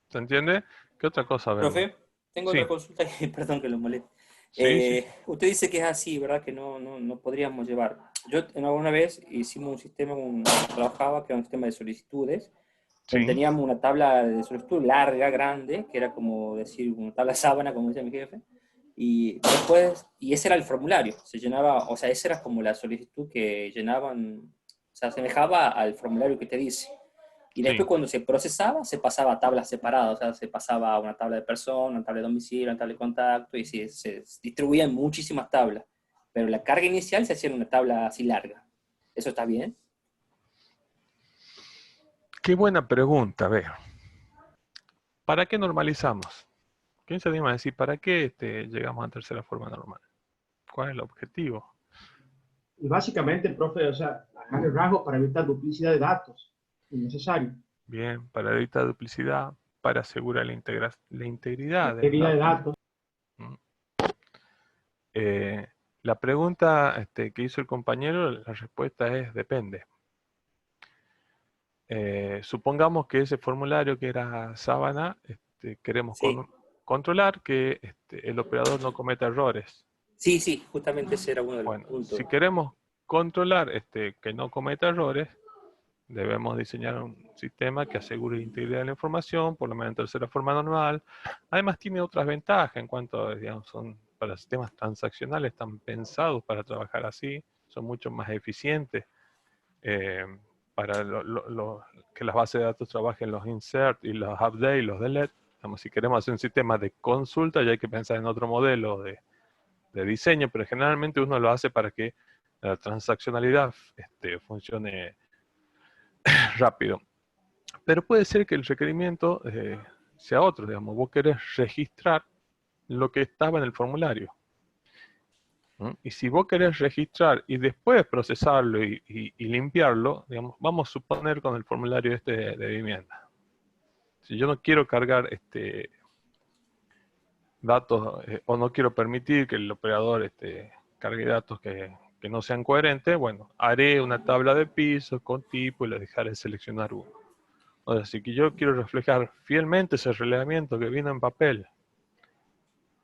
¿Se entiende? ¿Qué otra cosa vemos? Profe, tengo Sí. otra consulta y perdón que lo moleste. Sí. Usted dice que es así, ¿verdad? Que no podríamos llevar. Yo alguna vez hicimos un sistema, trabajaba, que era un sistema de solicitudes, donde teníamos una tabla de solicitud larga, grande, que era como decir una tabla sábana, como decía mi jefe, y después, y ese era el formulario, se llenaba, o sea, esa era como la solicitud que llenaban, o sea, semejaba al formulario que te dice. Y después cuando se procesaba, se pasaba a tablas separadas, o sea, se pasaba a una tabla de persona, una tabla de domicilio, una tabla de contacto, y se distribuían muchísimas tablas. Pero la carga inicial se hacía en una tabla así larga. ¿Eso está bien? Qué buena pregunta, a ver. ¿Para qué normalizamos? ¿Quién se anima a decir para qué llegamos a tercera forma normal? ¿Cuál es el objetivo? Y básicamente, profe, o sea, a grandes rasgos para evitar duplicidad de datos. Innecesario. Bien, para evitar duplicidad, para asegurar la integridad de datos. La pregunta que hizo el compañero, la respuesta es depende. Supongamos que ese formulario que era sábana, queremos controlar que el operador no cometa errores. Sí, justamente ese era uno de los puntos. Si queremos controlar que no cometa errores, debemos diseñar un sistema que asegure la integridad de la información, por lo menos en tercera forma normal. Además tiene otras ventajas en cuanto a, digamos, son para sistemas transaccionales, están pensados para trabajar así, son mucho más eficientes para que las bases de datos trabajen los insert y los update y los delete. Digamos, si queremos hacer un sistema de consulta, ya hay que pensar en otro modelo de diseño, pero generalmente uno lo hace para que la transaccionalidad funcione rápido. Pero puede ser que el requerimiento sea otro, digamos, vos querés registrar lo que estaba en el formulario. Y si vos querés registrar y después procesarlo y limpiarlo, digamos, vamos a suponer con el formulario este de vivienda. Si yo no quiero cargar datos o no quiero permitir que el operador cargue datos que no sean coherentes, bueno, haré una tabla de pisos con tipo y le dejaré seleccionar uno. O sea, si yo quiero reflejar fielmente ese relevamiento que vino en papel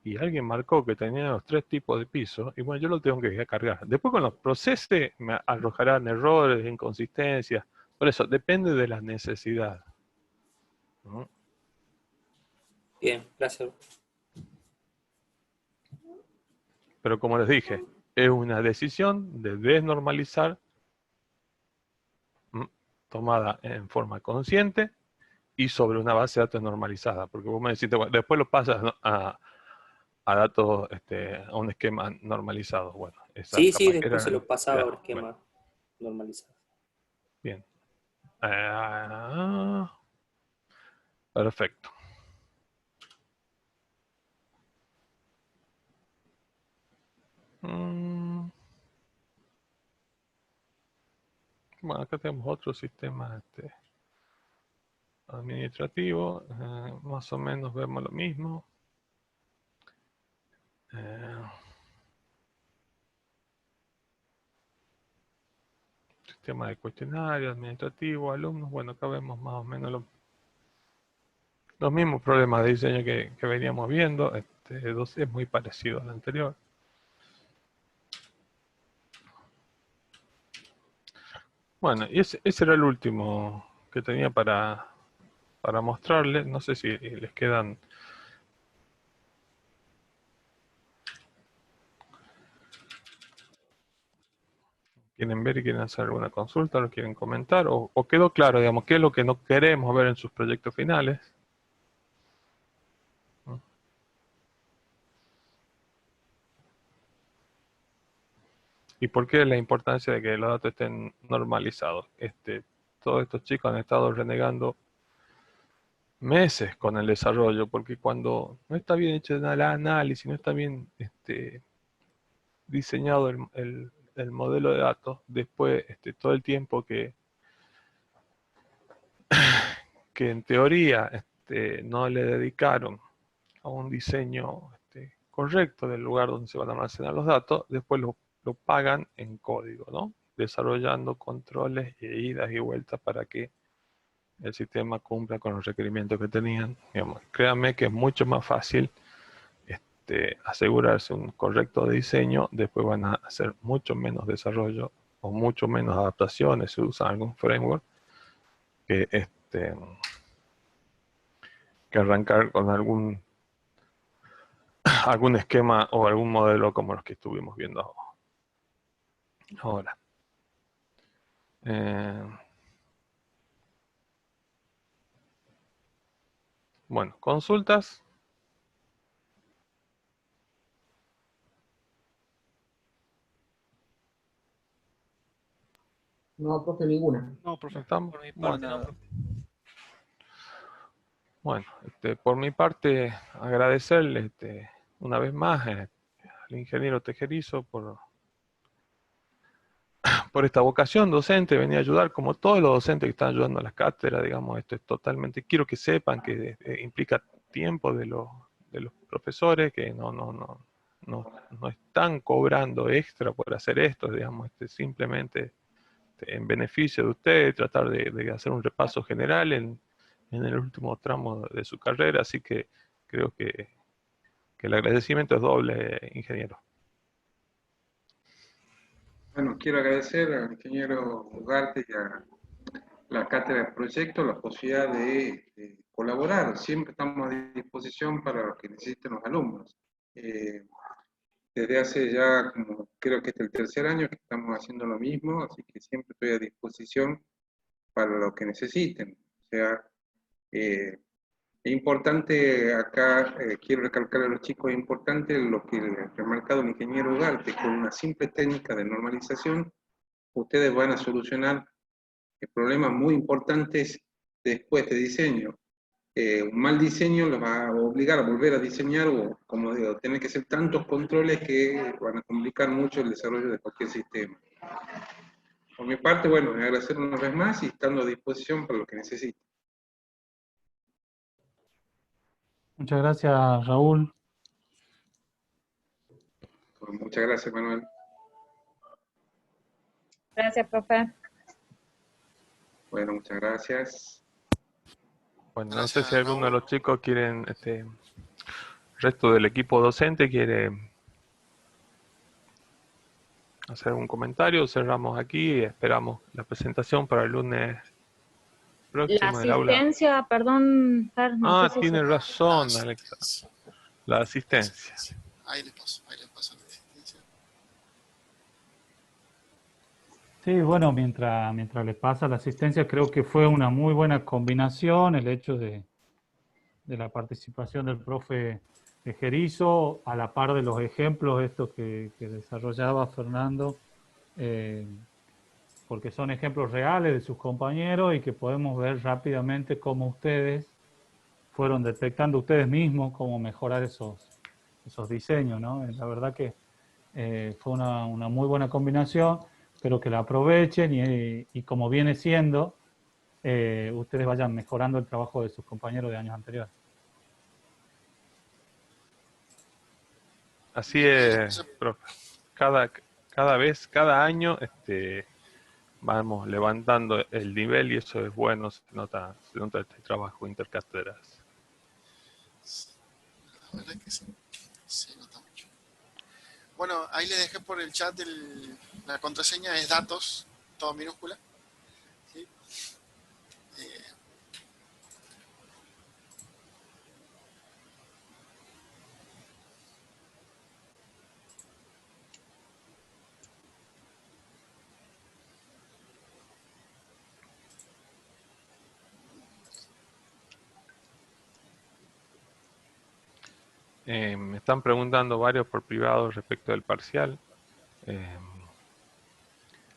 y alguien marcó que tenía los 3 tipos de pisos, y bueno, yo lo tengo que cargar. Después con los procesos me arrojarán errores, inconsistencias. Por eso, depende de la necesidad. ¿No? Bien, gracias. Pero como les dije, es una decisión de desnormalizar tomada en forma consciente y sobre una base de datos normalizada. Porque vos me decís, bueno, después lo pasas a datos, a un esquema normalizado. Bueno, sí, después se lo pasaba a un esquema normalizado. Bien. Perfecto. Bueno, acá tenemos otro sistema administrativo. Más o menos vemos lo mismo. Sistema de cuestionario, administrativo, alumnos. Bueno, acá vemos más o menos los mismos problemas de diseño que veníamos viendo. Es muy parecido al anterior. Bueno, y ese era el último que tenía para mostrarles. No sé si les quedan... ¿Quieren ver y quieren hacer alguna consulta? ¿Lo quieren comentar? ¿O quedó claro, digamos, qué es lo que no queremos ver en sus proyectos finales? ¿Y por qué la importancia de que los datos estén normalizados? Todos estos chicos han estado renegando meses con el desarrollo, porque cuando no está bien hecho el análisis, no está bien diseñado el modelo de datos, después todo el tiempo que en teoría no le dedicaron a un diseño correcto del lugar donde se van a almacenar los datos, después lo pagan en código, ¿no? Desarrollando controles e idas y vueltas para que el sistema cumpla con los requerimientos que tenían. Digamos, créanme que es mucho más fácil asegurarse un correcto diseño, después van a hacer mucho menos desarrollo o mucho menos adaptaciones si usan algún framework que arrancar con algún esquema o algún modelo como los que estuvimos viendo ahora. Bueno, consultas. No, profe, ninguna. No, profe. ¿Estamos? Por mi parte, no, profe. Bueno, por mi parte, agradecerle una vez más al ingeniero Tejerizo por esta vocación docente, venir a ayudar, como todos los docentes que están ayudando a las cátedras, digamos, esto es totalmente, quiero que sepan que implica tiempo de los profesores, que no están cobrando extra por hacer esto, digamos, simplemente en beneficio de ustedes, tratar de hacer un repaso general en el último tramo de su carrera, así que creo que el agradecimiento es doble, ingeniero. Bueno, quiero agradecer al ingeniero Ugarte y a la cátedra de proyecto la posibilidad de colaborar. Siempre estamos a disposición para lo que necesiten los alumnos. Desde hace ya, como creo que este es el tercer año que estamos haciendo lo mismo, así que siempre estoy a disposición para lo que necesiten. O sea, es importante acá, quiero recalcar a los chicos, es importante lo que ha remarcado el ingeniero Ugarte, con una simple técnica de normalización, ustedes van a solucionar problemas muy importantes después de diseño. un mal diseño los va a obligar a volver a diseñar, o como digo, tienen que ser tantos controles que van a complicar mucho el desarrollo de cualquier sistema. Por mi parte, bueno, me agradecer una vez más y estando a disposición para lo que necesiten. Muchas gracias, Raúl. Pues muchas gracias, Manuel. Gracias, profe. Bueno, muchas gracias. Bueno, no sé si alguno de los chicos quieren, el resto del equipo docente quiere hacer un comentario. Cerramos aquí y esperamos la presentación para el lunes próximo La en el aula. asistencia, perdón, Fer, no sé si Tiene razón, Alexa. La asistencia. Ahí le paso la asistencia. Sí, bueno, mientras les pasa la asistencia, creo que fue una muy buena combinación el hecho de la participación del profe Gerizo, a la par de los ejemplos estos que desarrollaba Fernando, porque son ejemplos reales de sus compañeros y que podemos ver rápidamente cómo ustedes fueron detectando ustedes mismos cómo mejorar esos diseños, ¿no? La verdad que fue una muy buena combinación. Espero que la aprovechen y como viene siendo, ustedes vayan mejorando el trabajo de sus compañeros de años anteriores. Así es, profe. Cada año vamos levantando el nivel y eso es bueno, se nota este trabajo intercátedras. La verdad que sí, se nota mucho. Bueno, ahí les dejé por el chat la contraseña es datos, todo minúscula. ¿Sí? Me están preguntando varios por privado respecto del parcial.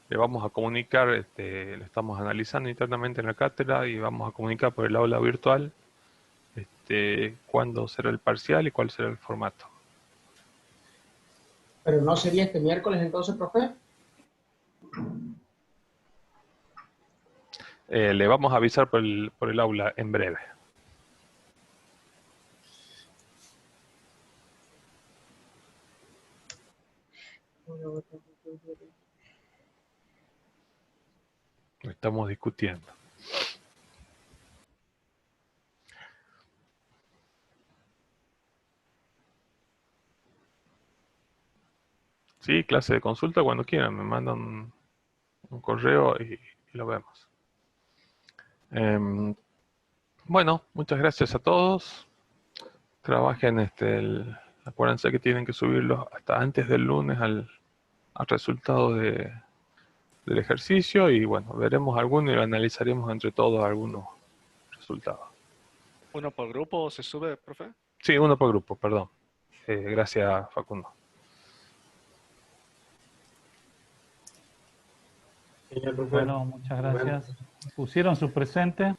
Le vamos a comunicar, lo estamos analizando internamente en la cátedra y vamos a comunicar por el aula virtual cuándo será el parcial y cuál será el formato. ¿Pero no sería este miércoles entonces, profe? Le vamos a avisar por el aula en breve. Lo estamos discutiendo. Sí, clase de consulta cuando quieran. Me mandan un correo y lo vemos. Bueno, muchas gracias a todos. Trabajen, acuérdense que tienen que subirlo hasta antes del lunes al resultado del ejercicio y bueno, veremos algunos y analizaremos entre todos algunos resultados. ¿Uno por grupo se sube, profe? Sí, uno por grupo, perdón. Gracias, Facundo. Bueno, muchas gracias. ¿Pusieron su presente?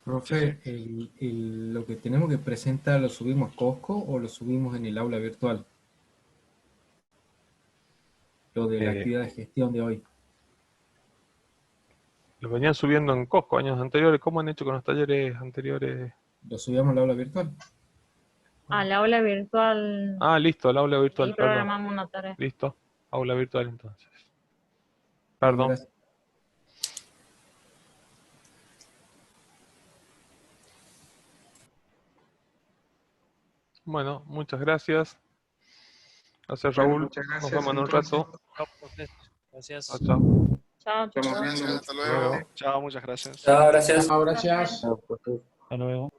Profe, lo que tenemos que presentar, ¿lo subimos a Cosco o lo subimos en el aula virtual? Lo de la actividad de gestión de hoy. Lo venían subiendo en Cosco años anteriores. ¿Cómo han hecho con los talleres anteriores? ¿Lo subíamos al aula virtual? Al aula virtual. Listo, al aula virtual. Y programamos una tarea. Listo, aula virtual entonces. Perdón. Gracias. Bueno, muchas gracias. Gracias, Raúl. Muchas gracias. Nos vemos en un rato. Gracias. Chao. Chao, Hasta luego. Chao, muchas gracias. Chao, gracias. Chao, gracias. Hasta luego.